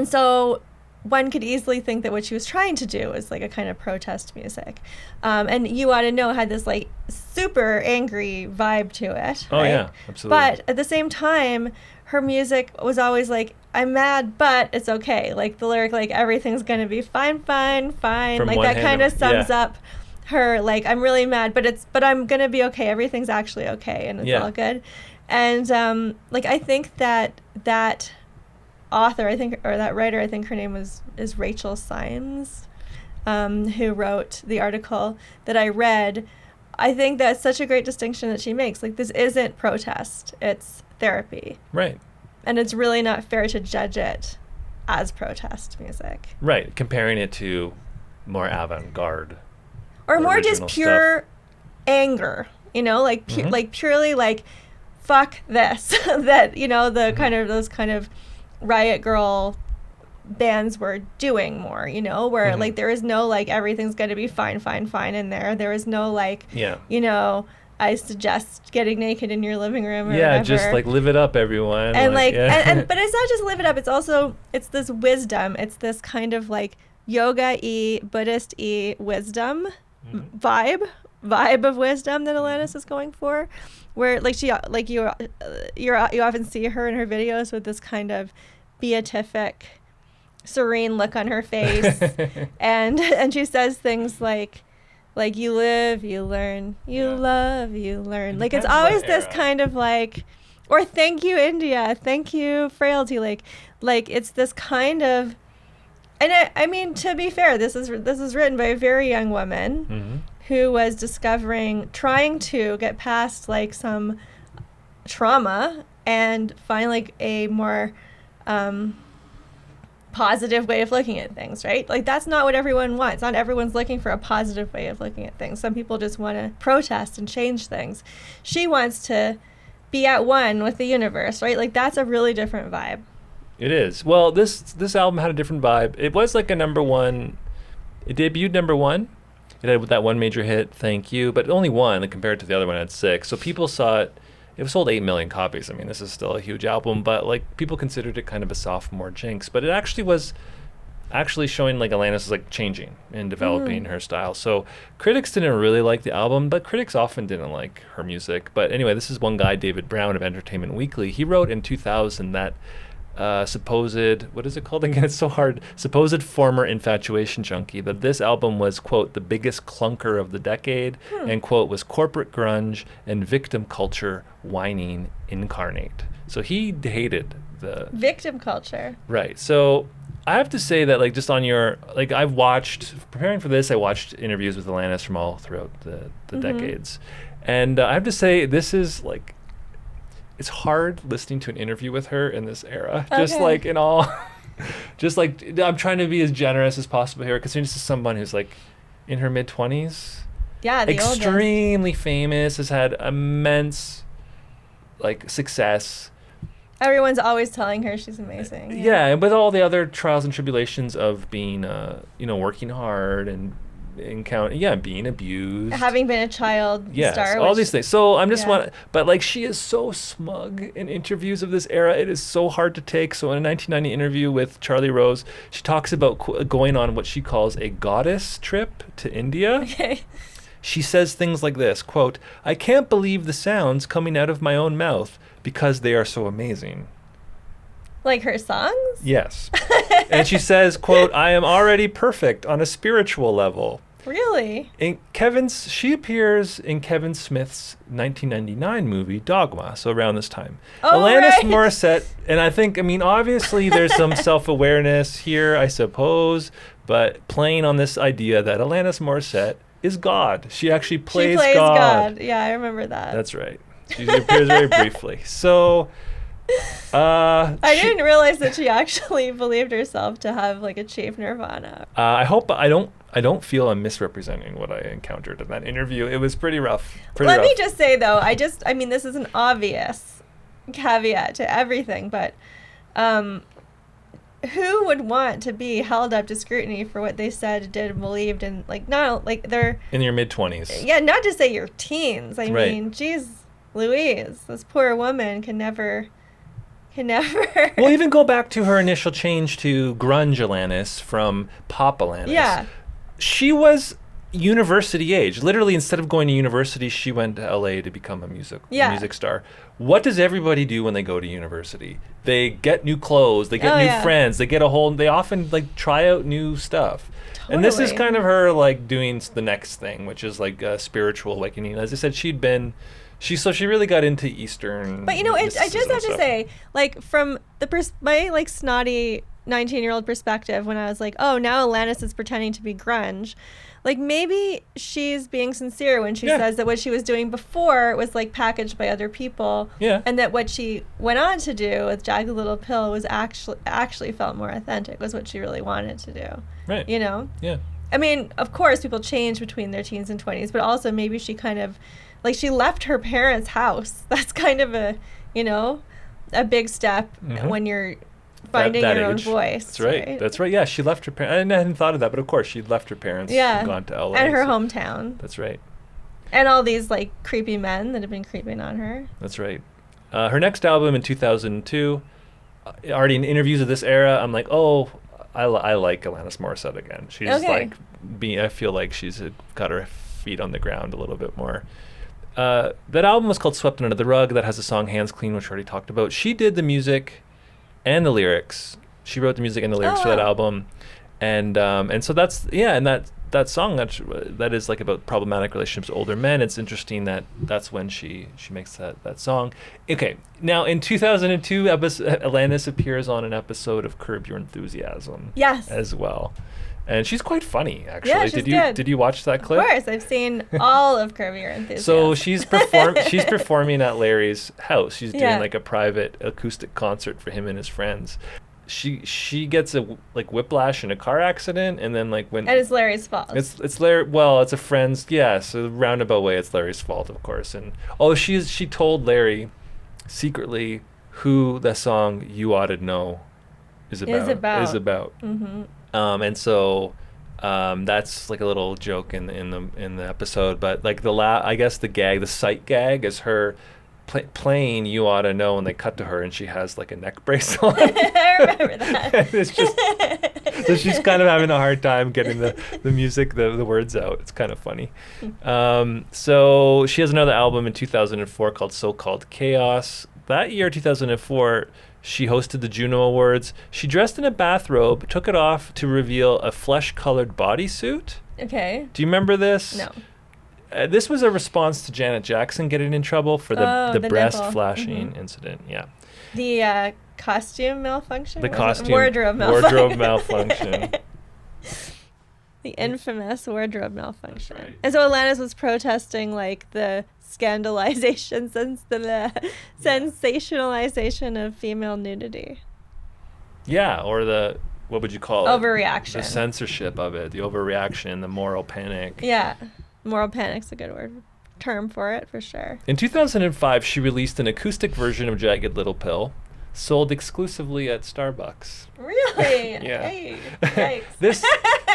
so one could easily think that what she was trying to do was a kind of protest music. And You Oughta Know had this super angry vibe to it. Oh, right? yeah, absolutely. But at the same time, her music was always I'm mad, but it's okay. The lyric, everything's going to be fine. From that kind of sums up her, I'm really mad, but I'm going to be okay. Everything's actually okay, and it's all good. And, I think that author, that writer, I think her name is Rachel Symes, who wrote the article that I read. I think that's such a great distinction that she makes. This isn't protest, it's therapy. Right. And it's really not fair to judge it as protest music. Right, comparing it to more avant-garde. Or more just pure anger, purely fuck this, that, the kind of, those kind of Riot Girl bands were doing more, where like there is no like everything's going to be fine in there. There is no like, I suggest getting naked in your living room or whatever. Just like live it up, everyone. And but it's not just live it up. It's also, it's this wisdom. It's this kind of like yoga-y, Buddhist-y wisdom vibe of wisdom that Alanis is going for, where like you often see her in her videos with this kind of beatific, serene look on her face, and she says things like you live, you learn, you love, you learn. Like it's always this kind of like, or thank you India, thank you frailty, like it's this kind of, and I mean, to be fair, this is written by a very young woman who was trying to get past like some trauma and find like a more positive way of looking at things, right? Like that's not what everyone wants. Not everyone's looking for a positive way of looking at things. Some people just want to protest and change things. She wants to be at one with the universe, right? Like that's a really different vibe. It is. Well, this album had a different vibe. It was like a number one. It debuted number one. It had that one major hit, Thank You, but only one, like, compared to the other one had 6. So people saw it. It was sold 8 million copies. I mean, this is still a huge album, but like people considered it kind of a sophomore jinx. But it actually was showing like Alanis is like changing and developing her style. So critics didn't really like the album, but critics often didn't like her music. But anyway, this is one guy, David Brown of Entertainment Weekly. He wrote in 2000 that supposed, what is it called again? It's so hard. Supposed former infatuation junkie, that this album was, quote, the biggest clunker of the decade, and, quote, was corporate grunge and victim culture whining incarnate. So he hated the victim culture. Right. So I have to say that, like, just on your, like, preparing for this, I watched interviews with Alanis from all throughout the decades. And I have to say, this is, like, it's hard listening to an interview with her in this era. Okay. Just like in all, just like I'm trying to be as generous as possible here, because this is someone who's like in her mid-20s. Yeah, the extremely famous, has had immense like success. Everyone's always telling her she's amazing. Yeah, and with all the other trials and tribulations of being, working hard and being abused, having been a child star, all these things. So I'm just but like she is so smug in interviews of this era. It is so hard to take. So in a 1990 interview with Charlie Rose, she talks about going on what she calls a goddess trip to India. Okay. She says things like this, quote, "I can't believe the sounds coming out of my own mouth because they are so amazing." Like her songs? Yes. And she says, quote, "I am already perfect on a spiritual level." Really? She appears in Kevin Smith's 1999 movie Dogma, so around this time. Oh, Alanis right. Morissette, and obviously there's some self-awareness here, I suppose, but playing on this idea that Alanis Morissette is God. She actually plays God. Yeah, I remember that. That's right. She appears very briefly. So I didn't realize that she actually believed herself to have like achieved nirvana. I don't feel I'm misrepresenting what I encountered in that interview. It was pretty rough. Let me just say though, I mean this is an obvious caveat to everything, but who would want to be held up to scrutiny for what they said, did, and believed, and like not like they're in your mid-20s. Yeah, not to say your teens. I mean, geez, Louise, this poor woman can never. Well, even go back to her initial change to grunge Alanis from pop Alanis. Yeah. She was university age. Literally, instead of going to university, she went to LA to become a music star. What does everybody do when they go to university? They get new clothes, they get new friends, they often like try out new stuff. Totally. And this is kind of her like doing the next thing, which is like a spiritual awakening. As I said, she really got into Eastern. But I just have to say, like from my like snotty 19-year-old perspective, when I was like, oh, now Alanis is pretending to be grunge. Like maybe she's being sincere when she says that what she was doing before was like packaged by other people. Yeah. And that what she went on to do with Jagged Little Pill was actually felt more authentic, was what she really wanted to do. Right. Yeah. I mean, of course, people change between their teens and 20s, but also maybe she kind of like she left her parents' house. That's kind of a, you know, a big step when you're finding your own voice. That's right. That's right. Yeah, she left her parents. I hadn't thought of that, but of course she left her parents and gone to LA. And her hometown. That's right. And all these like creepy men that have been creeping on her. That's right. Her next album in 2002, already in interviews of this era, I'm like, oh, I like Alanis Morissette again. She's I feel like she's got her feet on the ground a little bit more. That album was called Swept Under the Rug. That has the song Hands Clean, which we already talked about. She did the music and the lyrics. She wrote the music and the lyrics for that album. And so that song that is like about problematic relationships with older men. It's interesting that's when she makes that song. Okay, now in 2002, Atlantis appears on an episode of Curb Your Enthusiasm. Yes. As well. And she's quite funny, actually. Yeah, she's good. Did you watch that clip? Of course, I've seen all of Curb Your Enthusiasm. So she's performing at Larry's house. She's doing like a private acoustic concert for him and his friends. She gets a whiplash in a car accident, and then and it's Larry's fault. It's Larry. Well, it's a friend's. Yeah, so roundabout way, it's Larry's fault, of course. And she told Larry secretly who the song "You Ought to Know" is about. Mm-hmm. And so that's like a little joke in the episode, but like I guess the sight gag is her playing "You Ought to Know" and they cut to her and she has like a neck brace on. I remember that. It's just so she's kind of having a hard time getting the music, the words out. It's kind of funny. So she has another album in 2004 called So-Called Chaos. That year, 2004, she hosted the Juno Awards. She dressed in a bathrobe, took it off to reveal a flesh-colored bodysuit. Okay. Do you remember this? No. This was a response to Janet Jackson getting in trouble for the breast nipple. flashing incident. Yeah. The costume malfunction? The costume. Wardrobe malfunction. The infamous wardrobe malfunction. That's right. And so Atlantis was protesting like the scandalization, sensationalization of female nudity. Yeah, or what would you call it? Overreaction. The censorship of it, the overreaction, the moral panic. Yeah. Moral panic's a good term for it, for sure. In 2005, she released an acoustic version of Jagged Little Pill, sold exclusively at Starbucks. Really? Yeah. Hey, yikes. This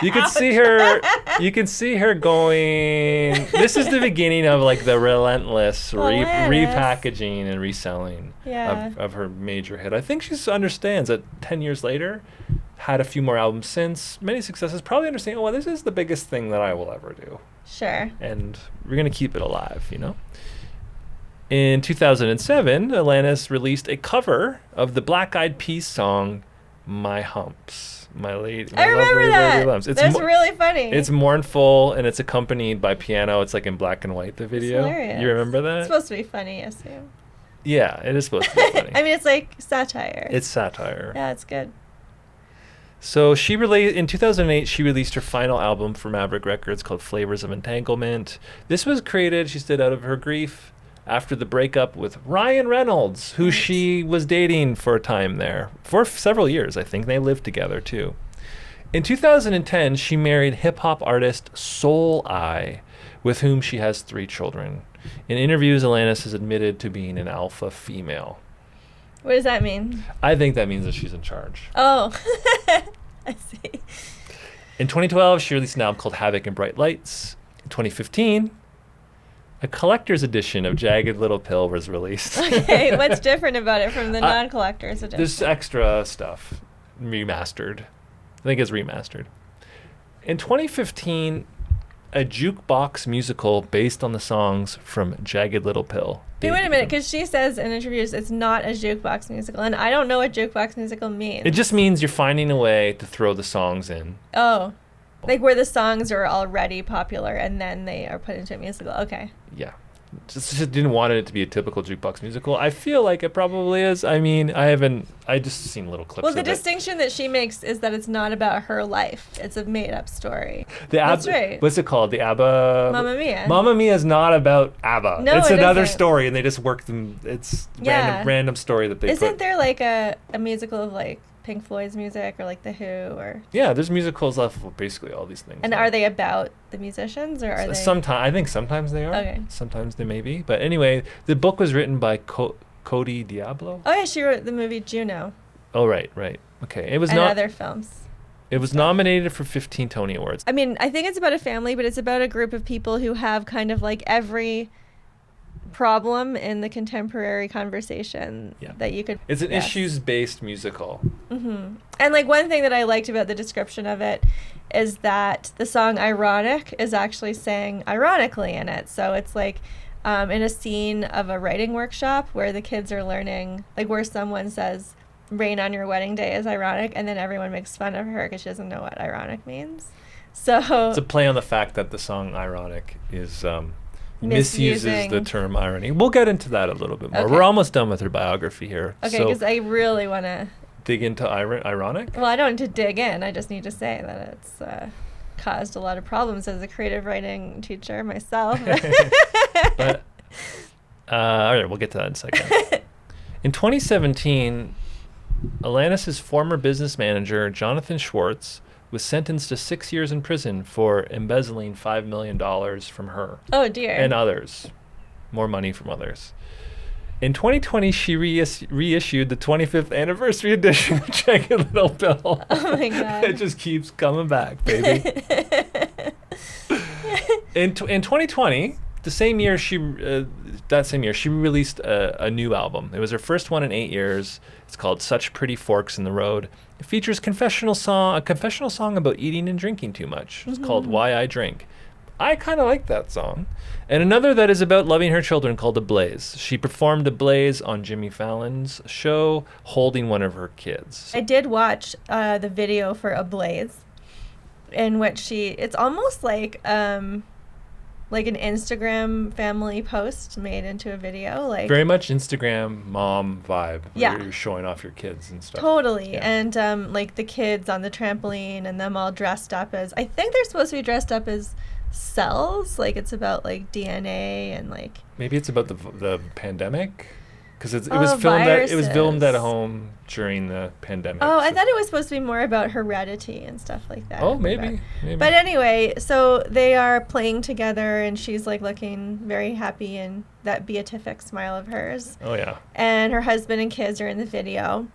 you can see her. You can see her going. This is the beginning of like the relentless repackaging and reselling of her major hit. I think she understands that 10 years later, had a few more albums since, many successes. Probably understand. Well, this is the biggest thing that I will ever do. Sure. And we're gonna keep it alive, you know. In 2007, Alanis released a cover of the Black Eyed Peas song "My Humps." I remember that. That's really funny. It's mournful and it's accompanied by piano. It's like in black and white, the video. It's hilarious. You remember that? It's supposed to be funny, I assume. Yeah, it is supposed to be funny. I mean, it's like satire. It's satire. Yeah, it's good. So in 2008, she released her final album for Maverick Records called Flavors of Entanglement. This was created, she said, out of her grief after the breakup with Ryan Reynolds, who she was dating for a time there. For several years, I think. They lived together, too. In 2010, she married hip-hop artist Soul Eye, with whom she has 3 children. In interviews, Alanis has admitted to being an alpha female. What does that mean? I think that means that she's in charge. Oh, I see. In 2012, she released an album called Havoc and Bright Lights. In 2015, a collector's edition of Jagged Little Pill was released. Okay, what's different about it from the non-collector's edition? There's extra stuff, remastered. I think it's remastered. In 2015, a jukebox musical based on the songs from Jagged Little Pill. Hey, wait a minute, because she says in interviews it's not a jukebox musical, and I don't know what jukebox musical means. It just means you're finding a way to throw the songs in. Oh. Like where the songs are already popular and then they are put into a musical. Okay. Yeah. Just didn't want it to be a typical jukebox musical. I feel like it probably is. I mean, I just seen little clips of it. Well, the distinction that she makes is that it's not about her life. It's a made-up story. That's right. What's it called? The ABBA... Mamma Mia. Mamma Mia is not about ABBA. No, it's another isn't. Story, and they just work them... It's random story that they Isn't there like a musical of like Pink Floyd's music or like The Who or... Yeah, there's musicals of basically all these things. And are they about the musicians or are they... Sometimes, I think sometimes they are. Okay. Sometimes they may be. But anyway, the book was written by Cody Diablo. Oh yeah, she wrote the movie Juno. Oh, right. Okay. It was and other films. It was nominated for 15 Tony Awards. I mean, I think it's about a family, but it's about a group of people who have kind of like every problem in the contemporary conversation that you could... It's an issues-based musical. Mm-hmm. And like one thing that I liked about the description of it is that the song Ironic is actually sang ironically in it. So it's like in a scene of a writing workshop where the kids are learning, like where someone says, rain on your wedding day is ironic, and then everyone makes fun of her because she doesn't know what ironic means. So it's a play on the fact that the song Ironic is misuses the term irony. We'll get into that a little bit more. Okay. We're almost done with her biography here. Okay, because I really want to dig into Ironic. Well, I don't need to dig in. I just need to say that it's caused a lot of problems as a creative writing teacher myself. But all right, we'll get to that in a second. In 2017, Alanis' former business manager, Jonathan Schwartz, was sentenced to 6 years in prison for embezzling $5 million from her. Oh, dear. And others. More money from others. In 2020, she reissued the 25th anniversary edition of Jagged Little Pill. Oh, my God. It just keeps coming back, baby. In 2020... that same year, she released a new album. It was her first one in 8 years. It's called Such Pretty Forks in the Road. It features a confessional song about eating and drinking too much. It's called Why I Drink. I kind of like that song. And another that is about loving her children called Ablaze. She performed Ablaze on Jimmy Fallon's show, holding one of her kids. I did watch the video for Ablaze, in which it's almost like an Instagram family post made into a video. Like very much Instagram mom vibe. Yeah. Where you're showing off your kids and stuff. Totally. Yeah. And like the kids on the trampoline and them all dressed up as, I think they're supposed to be dressed up as cells. Like it's about like DNA and like... Maybe it's about the pandemic? Because it was filmed at home during the pandemic. Oh, I thought it was supposed to be more about heredity and stuff like that. Oh, maybe. But anyway, so they are playing together, and she's like looking very happy in that beatific smile of hers. Oh yeah. And her husband and kids are in the video,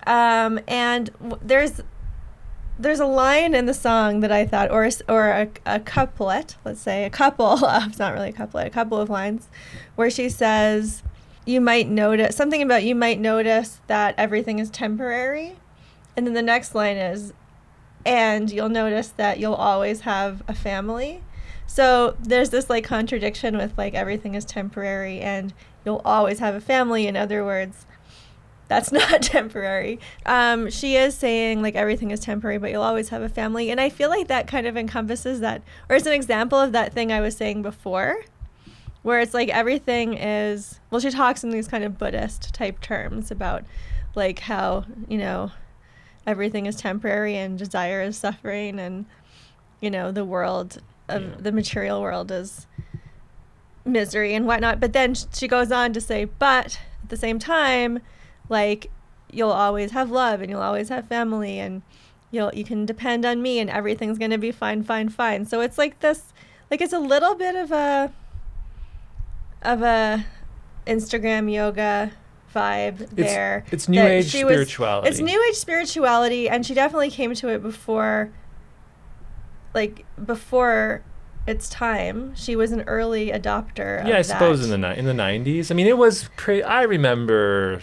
and there's a line in the song that I thought, or a couplet, let's say a couple. It's not really a couplet. A couple of lines, where she says, you might notice that everything is temporary. And then the next line is, and you'll notice that you'll always have a family. So there's this like contradiction with like everything is temporary and you'll always have a family. In other words, that's not temporary. She is saying like everything is temporary, but you'll always have a family. And I feel like that kind of encompasses that, or it's an example of that thing I was saying before, where it's like everything is, well, she talks in these kind of Buddhist type terms about like how, everything is temporary and desire is suffering, and, the world of the material world is misery and whatnot. But then she goes on to say, but at the same time, like you'll always have love and you'll always have family and you can depend on me and everything's going to be fine. So it's like this, like it's a little bit of a Instagram yoga vibe there. It's new age spirituality. It's new age spirituality, and she definitely came to it before its time. She was an early adopter of that. I suppose in the 90s. I mean, it was I remember...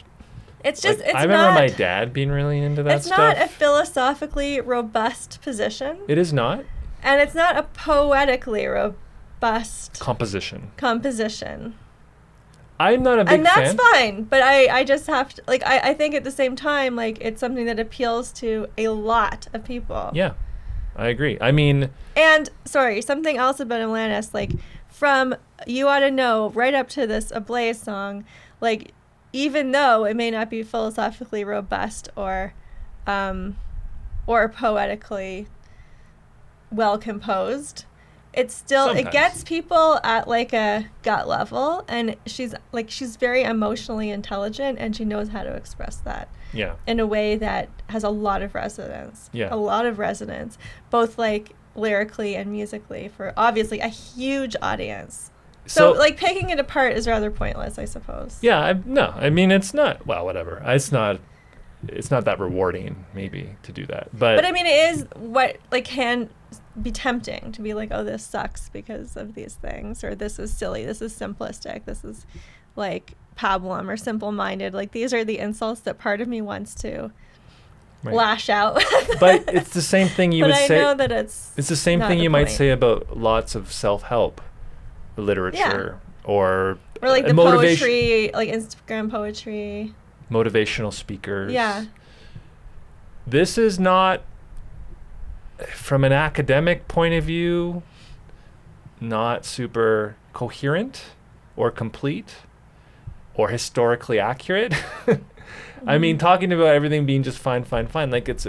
I remember my dad being really into that stuff. It's not a philosophically robust position. It is not. And it's not a poetically robust composition. I'm not a big fan. And that's fine, but I just have to, like, I think at the same time, like, it's something that appeals to a lot of people. Yeah, I agree. I mean... And, sorry, something else about Atlantis, like, from You Ought to Know right up to this Ablaze song, like, even though it may not be philosophically robust or poetically well composed, it's still, Sometimes. it gets people at like a gut level, and she's very emotionally intelligent, and she knows how to express that. Yeah. In a way that has a lot of resonance. Yeah. A lot of resonance, both like lyrically and musically, for obviously a huge audience. So like picking it apart is rather pointless, I suppose. Yeah, I mean, it's not, well, whatever. It's not that rewarding, maybe, to do that. But I mean, it is what, like, can be tempting to be like, oh, this sucks because of these things, or this is silly, this is simplistic, this is like pablum or simple-minded. Like, these are the insults that part of me wants to lash out. But it's the same thing you would say. But I know that it's the same thing you might say about lots of self-help literature, or like the poetry, like Instagram poetry, motivational speakers. Yeah. This is not, from an academic point of view, not super coherent or complete or historically accurate. I mean, talking about everything being just fine, like it's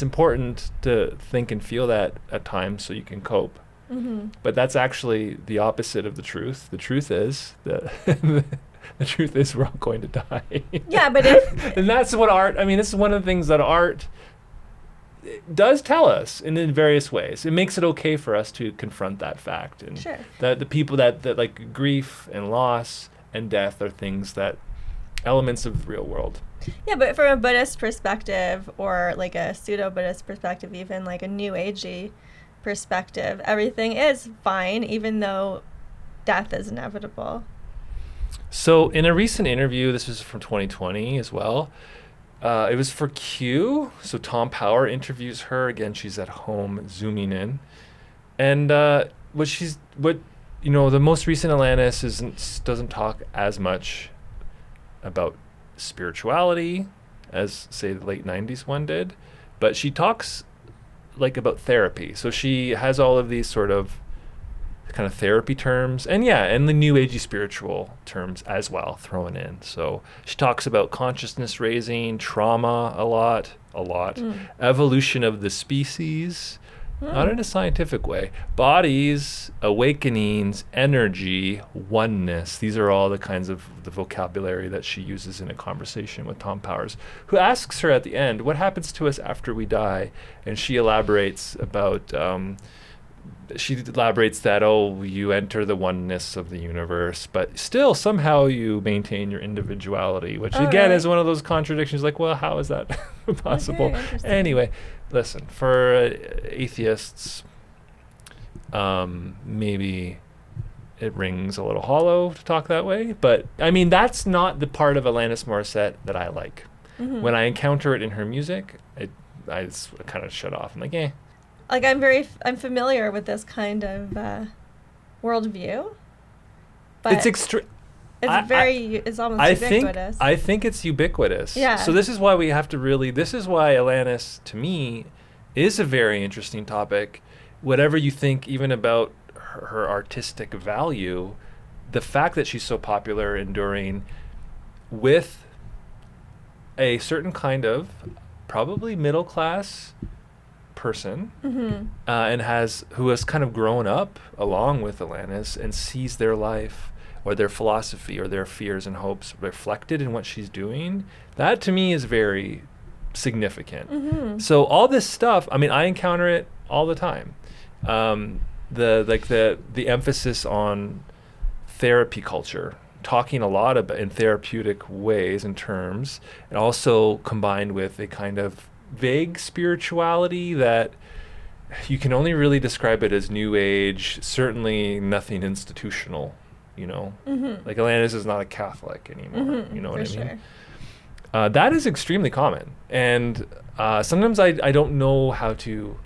important to think and feel that at times so you can cope. Mm-hmm. But that's actually the opposite of the truth. The truth is that the truth is we're all going to die. Yeah, but and that's what art, I mean, this is one of the things that art does tell us in various ways. It makes it okay for us to confront that fact. And sure. That the people that like grief and loss and death are things that, elements of the real world. Yeah, but from a Buddhist perspective, or like a pseudo-Buddhist perspective, even like a New Agey perspective, everything is fine, even though death is inevitable. So in a recent interview, this was from 2020 as well, it was for Q. So Tom Power interviews her. Again, she's at home zooming in. And the most recent Atlantis doesn't talk as much about spirituality as, say, the late 90s one did. But she talks like about therapy. So she has all of these sort of kind of therapy terms, and the new agey spiritual terms as well thrown in. So she talks about consciousness raising, trauma a lot, evolution of the species, not in a scientific way, bodies, awakenings, energy, oneness. These are all the kinds of the vocabulary that she uses in a conversation with Tom Powers, who asks her at the end, what happens to us after we die? And she elaborates about that, you enter the oneness of the universe, but still somehow you maintain your individuality, which again is one of those contradictions. Like, well, how is that possible? Okay, anyway, listen, for atheists, maybe it rings a little hollow to talk that way, but I mean, that's not the part of Alanis Morissette that I like. Mm-hmm. When I encounter it in her music, I just kind of shut off. I'm like, eh. Like, I'm familiar with this kind of worldview, but it's extreme. It's almost ubiquitous. I think it's ubiquitous. Yeah. So this is why we have to this is why Alanis, to me, is a very interesting topic. Whatever you think even about her artistic value, the fact that she's so popular, enduring, with a certain kind of probably middle class person, and who has kind of grown up along with Atlantis and sees their life or their philosophy or their fears and hopes reflected in what she's doing, that to me is very significant. So all this stuff, I mean, I encounter it all the time. The emphasis on therapy culture, talking a lot about in therapeutic ways and terms, and also combined with a kind of vague spirituality that you can only really describe it as new age, certainly nothing institutional, like Atlantis is not a Catholic anymore, you know what I mean? Sure. That is extremely common, and sometimes I don't know how to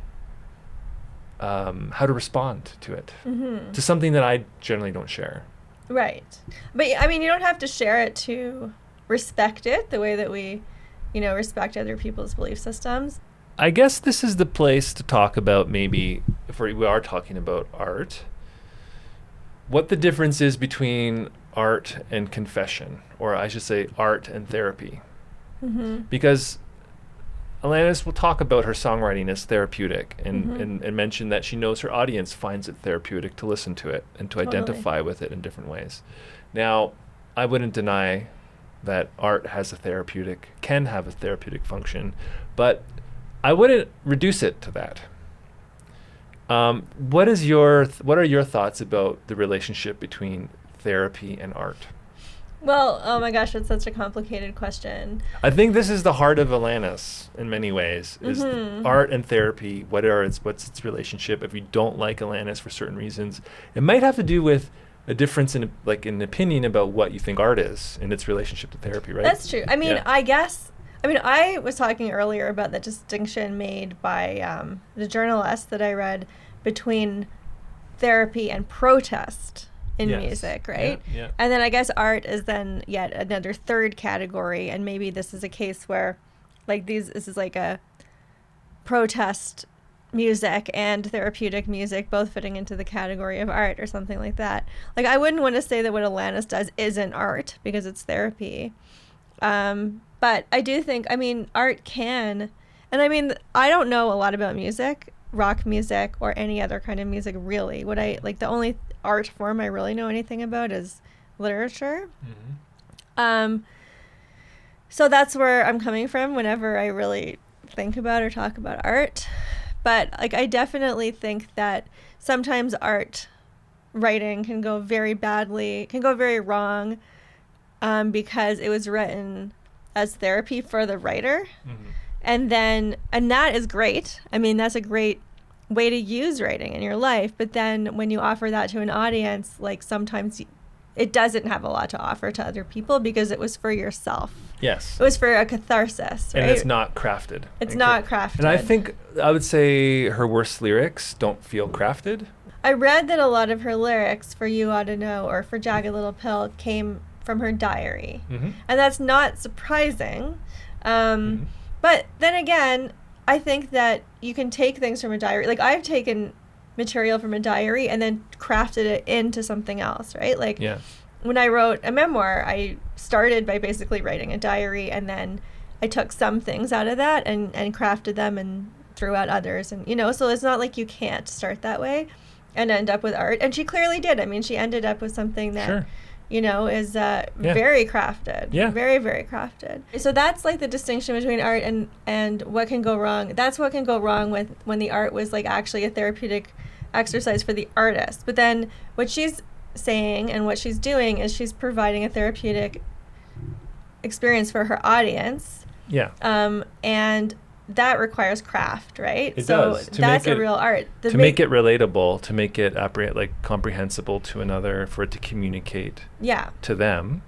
respond to it, to something that I generally don't share. Right. But I mean, you don't have to share it to respect it the way that we respect other people's belief systems. I guess this is the place to talk about, maybe, if we are talking about art, what the difference is between art and confession, or I should say art and therapy. Because Alanis will talk about her songwriting as therapeutic and mention that she knows her audience finds it therapeutic to listen to it and to identify with it in different ways. Now, I wouldn't deny that art can have a therapeutic function, but I wouldn't reduce it to that. What are your thoughts about the relationship between therapy and art? Well, oh my gosh, it's such a complicated question. I think this is the heart of Alanis in many ways, is art and therapy. What's its relationship? If you don't like Alanis for certain reasons, it might have to do with a difference in opinion about what you think art is and its relationship to therapy, right? That's true. I mean, I was talking earlier about the distinction made by the journalist that I read between therapy and protest in music, right? Yeah. And then I guess art is then yet another third category, and maybe this is a case where this is like a protest music and therapeutic music both fitting into the category of art or something like that. Like, I wouldn't want to say that what Alanis does isn't art because it's therapy. But I do think, art can, and I don't know a lot about music, rock music or any other kind of music really. The only art form I really know anything about is literature. So that's where I'm coming from whenever I really think about or talk about art. But I definitely think that sometimes art writing can go very badly, can go very wrong, because it was written as therapy for the writer. And that is great. That's a great way to use writing in your life. But then when you offer that to an audience, sometimes it doesn't have a lot to offer to other people because it was for yourself. Yes. It was for a catharsis, right? And it's not crafted. It's not crafted. And I think I would say her worst lyrics don't feel crafted. I read that a lot of her lyrics for You Ought to Know or for Jagged Little Pill came from her diary. And that's not surprising. But then again, I think that you can take things from a diary. I've taken material from a diary and then crafted it into something else, right? When I wrote a memoir, I started by basically writing a diary, and then I took some things out of that and crafted them and threw out others. And, so it's not like you can't start that way and end up with art. And she clearly did. she ended up with something that, is very crafted. Yeah. Very, very crafted. So that's the distinction between art and what can go wrong. That's what can go wrong with when the art was actually a therapeutic exercise for the artist. But then what she's saying and what she's doing is she's providing a therapeutic experience for her audience. Yeah. And that requires craft, right? It does. That's a real art. To make it relatable, to make it comprehensible to another, for it to communicate to them.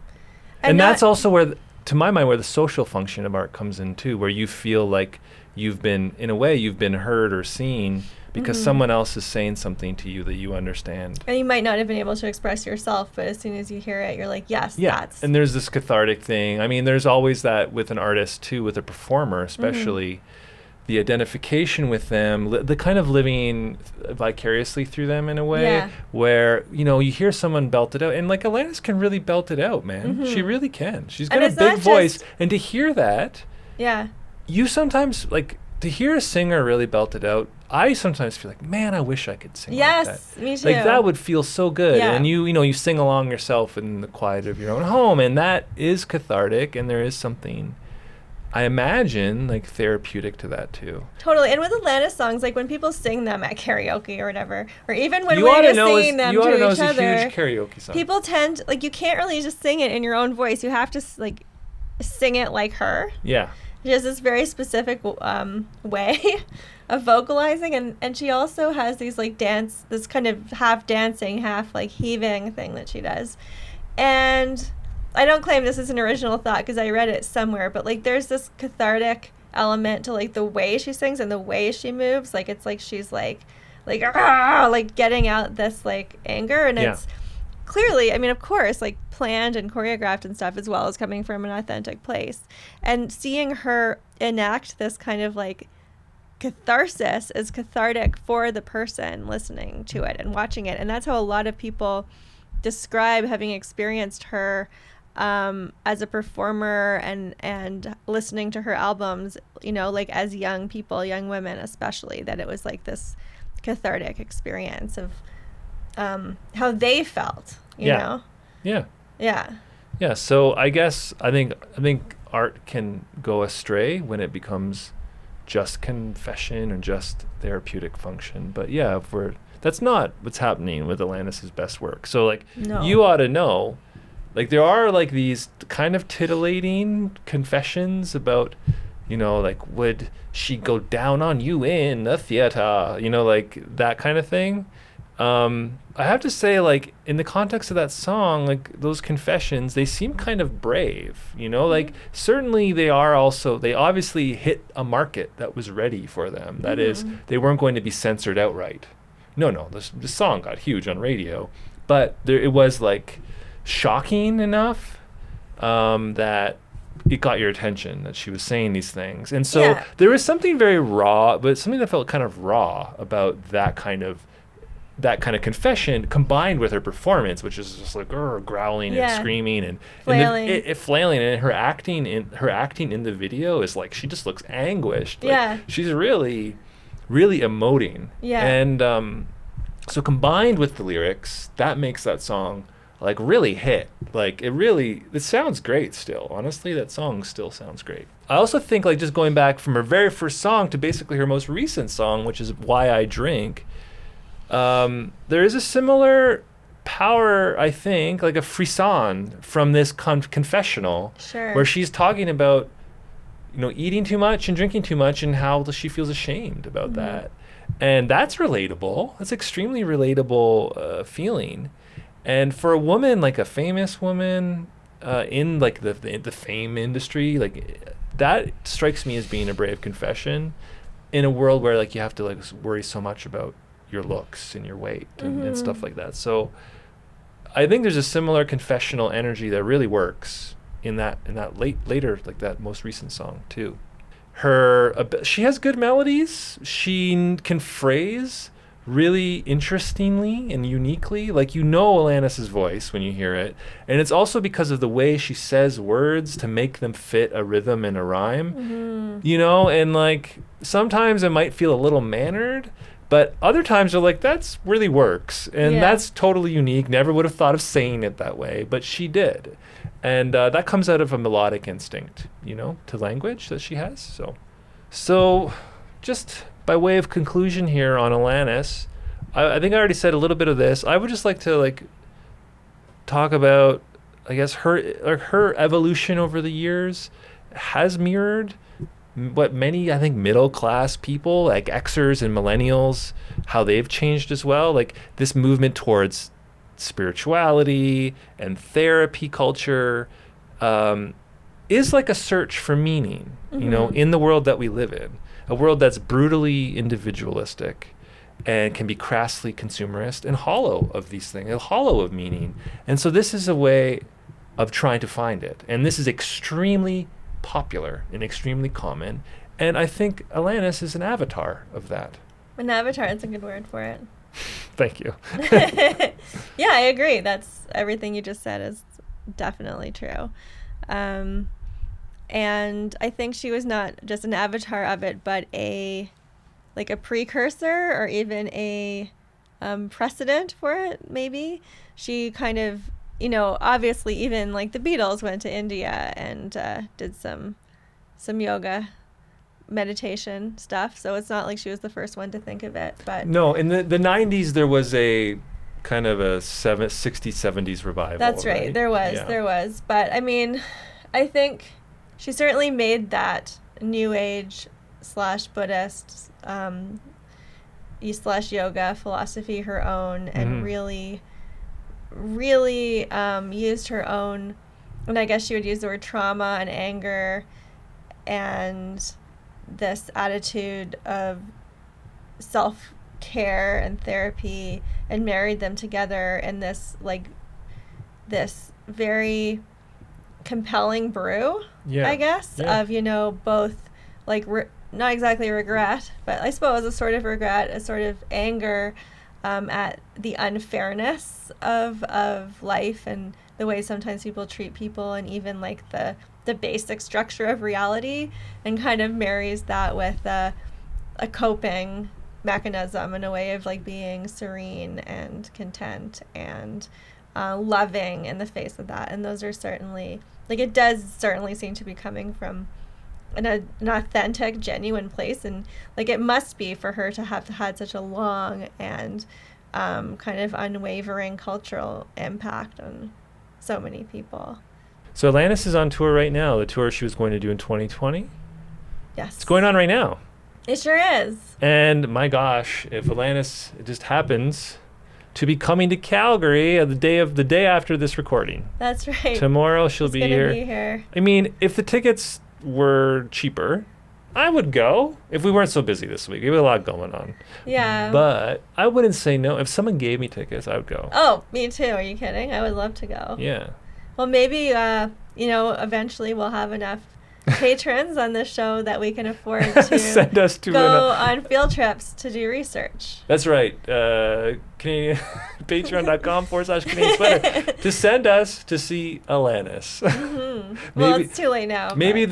And that's also where, to my mind, where the social function of art comes in too, where you feel like you've been heard or seen because someone else is saying something to you that you understand. And you might not have been able to express yourself, but as soon as you hear it, you're like, yes, that's... And there's this cathartic thing. There's always that with an artist too, with a performer especially, the identification with them, the kind of living vicariously through them in a way where, you hear someone belt it out. And Alanis can really belt it out, man. She really can. She's got a big voice. And to hear that, you sometimes, to hear a singer really belt it out, I sometimes feel like, man, I wish I could sing like that. Yes, me too. That would feel so good. Yeah. And you sing along yourself in the quiet of your own home, and that is cathartic, and there is something, I imagine, therapeutic to that too. Totally. And with Atlantis songs, when people sing them at karaoke or whatever, or even when we're just singing them to each other, a huge karaoke song. People tend, you can't really just sing it in your own voice. You have to, sing it like her. Yeah. She has this very specific way of vocalizing, and she also has these this kind of half dancing, half heaving thing that she does. And I don't claim this is an original thought because I read it somewhere, but there's this cathartic element to the way she sings and the way she moves. It's she's getting out this anger, and it's clearly, of course, planned and choreographed and stuff, as well as coming from an authentic place. And seeing her enact this kind of catharsis is cathartic for the person listening to it and watching it. And that's how a lot of people describe having experienced her as a performer and listening to her albums, you know, like as young people, young women especially, that it was like this cathartic experience of how they felt, you know? Yeah. Yeah. Yeah. So I think art can go astray when it becomes just confession and just therapeutic function. But yeah, that's not what's happening with Atlantis' best work. So like, you ought to know, like there are like these kind of titillating confessions about, you know, like, would she go down on you in the theater? You know, like that kind of thing. I have to say, like, in the context of that song, like those confessions, they seem kind of brave, you know, like certainly they obviously hit a market that was ready for them. That is, they weren't going to be censored outright. No, the song got huge on radio, but it was like shocking enough that it got your attention that she was saying these things. And so there was something very raw, but something that felt kind of raw about that kind of confession combined with her performance, which is just like growling and screaming and flailing. Flailing, and her acting in the video is like, she just looks anguished. Like, she's really, really emoting. Yeah. And so combined with the lyrics, that makes that song like really hit. Like it sounds great still. Honestly, that song still sounds great. I also think, like, just going back from her very first song to basically her most recent song, which is Why I Drink, there is a similar power, I think, like a frisson from this confessional, where she's talking about, you know, eating too much and drinking too much and how she feels ashamed about that. And that's relatable. That's extremely relatable feeling. And for a woman, like a famous woman in like the fame industry, like that strikes me as being a brave confession in a world where like you have to like worry so much about your looks and your weight and stuff like that. So I think there's a similar confessional energy that really works in that later, like that most recent song too. She has good melodies. She can phrase really interestingly and uniquely. Like, you know Alanis' voice when you hear it. And it's also because of the way she says words to make them fit a rhythm and a rhyme. You know, and like sometimes it might feel a little mannered, but other times you're like, that's really works. And that's totally unique. Never would have thought of saying it that way, but she did. And that comes out of a melodic instinct, you know, to language that she has. So just by way of conclusion here on Alanis, I think I already said a little bit of this. I would just like to like talk about, I guess, her evolution over the years has mirrored what many, I think, middle-class people, like Xers and millennials, how they've changed as well. Like this movement towards spirituality and therapy culture is like a search for meaning, you know, in the world that we live in, a world that's brutally individualistic and can be crassly consumerist and hollow of these things, hollow of meaning. And so this is a way of trying to find it. And this is extremely popular and extremely common. And I think Alanis is an avatar of that. An avatar, that's a good word for it. Thank you. Yeah, I agree. That's everything you just said is definitely true. And I think she was not just an avatar of it, but a precursor or even a precedent for it, maybe. She kind of, you know, obviously even like the Beatles went to India and did some yoga meditation stuff. So it's not like she was the first one to think of it. But no, in the 90s, there was a kind of a 60s, 70s revival. That's right. There was. But I mean, I think she certainly made that New Age / Buddhist / yoga philosophy her own, and really used her own, and I guess she would use the word trauma and anger and this attitude of self-care and therapy, and married them together in this very compelling brew, I guess, of, you know, both like not exactly regret, but I suppose a sort of regret, a sort of anger, at the unfairness of life and the way sometimes people treat people, and even like the basic structure of reality, and kind of marries that with a coping mechanism and a way of like being serene and content and loving in the face of that. And those are certainly, like, it does certainly seem to be coming from an authentic, genuine place, and like it must be for her to have had such a long and kind of unwavering cultural impact on so many people. So Atlantis is on tour right now, the tour she was going to do in 2020. Yes. It's going on right now. It sure is. And my gosh, if Atlantis just happens to be coming to Calgary the day after this recording. That's right. Tomorrow she'll be here. I mean, if the tickets were cheaper, I would go if we weren't so busy this week. We have a lot going on. Yeah. But I wouldn't say no. If someone gave me tickets, I would go. Oh, me too. Are you kidding? I would love to go. Yeah. Well, maybe, eventually we'll have enough patrons on this show that we can afford to send us to go on field trips to do research. That's right. Canadian Patreon.com/Canadian Sweater to send us to see Alanis. Mm-hmm. Well, it's too late now. Maybe for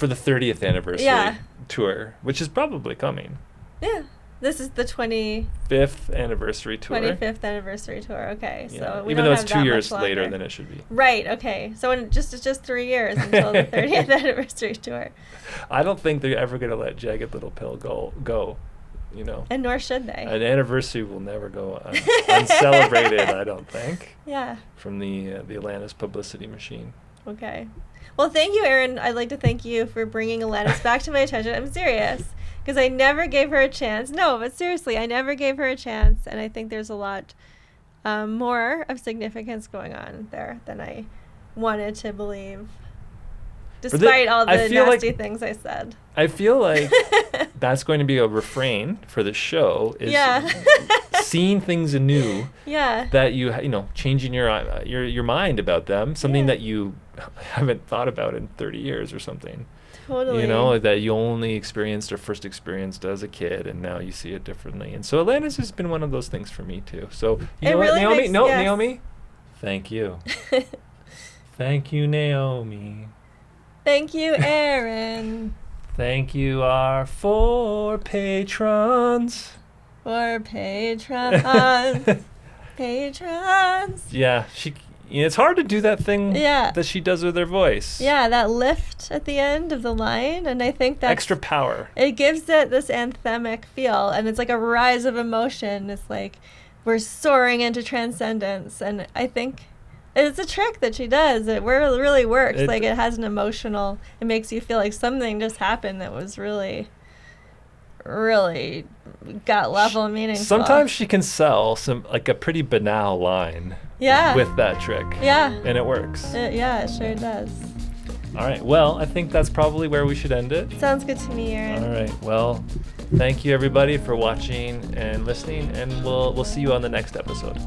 the 30th anniversary tour, which is probably coming. Yeah. This is the 25th anniversary tour. 25th anniversary tour. Okay, yeah. So we even don't though it's 2 years later than it should be. Right. Okay. So it's just 3 years until the 30th anniversary tour. I don't think they're ever going to let Jagged Little Pill go. You know. And nor should they. An anniversary will never go uncelebrated, I don't think. Yeah. From the Atlantis publicity machine. Okay. Well, thank you, Aaron. I'd like to thank you for bringing Atlantis back to my attention. I'm serious. Because I never gave her a chance. No, but seriously, I never gave her a chance. And I think there's a lot more of significance going on there than I wanted to believe. Despite all the nasty things I said. I feel like that's going to be a refrain for the show. Is seeing things anew. Yeah. That changing your mind about them. Something that you haven't thought about in 30 years or something. Totally. That you only experienced or first experienced as a kid, and now you see it differently. And so Atlantis has been one of those things for me too. So Naomi, thank you. Thank you, Naomi. Thank you, Aaron. Thank you, our 4 patrons. 4 patrons. Patrons. Yeah, it's hard to do that thing that she does with her voice. Yeah, that lift at the end of the line, and I think that's extra power. It gives it this anthemic feel, and it's like a rise of emotion. It's like we're soaring into transcendence, and I think it's a trick that she does. It really works. It has an emotional. It makes you feel like something just happened that was really, really gut level meaningful. Sometimes she can sell a pretty banal line. Yeah. With that trick. Yeah. And it works. It sure does. All right. Well, I think that's probably where we should end it. Sounds good to me, Aaron. All right. Well, thank you everybody for watching and listening, and we'll see you on the next episode.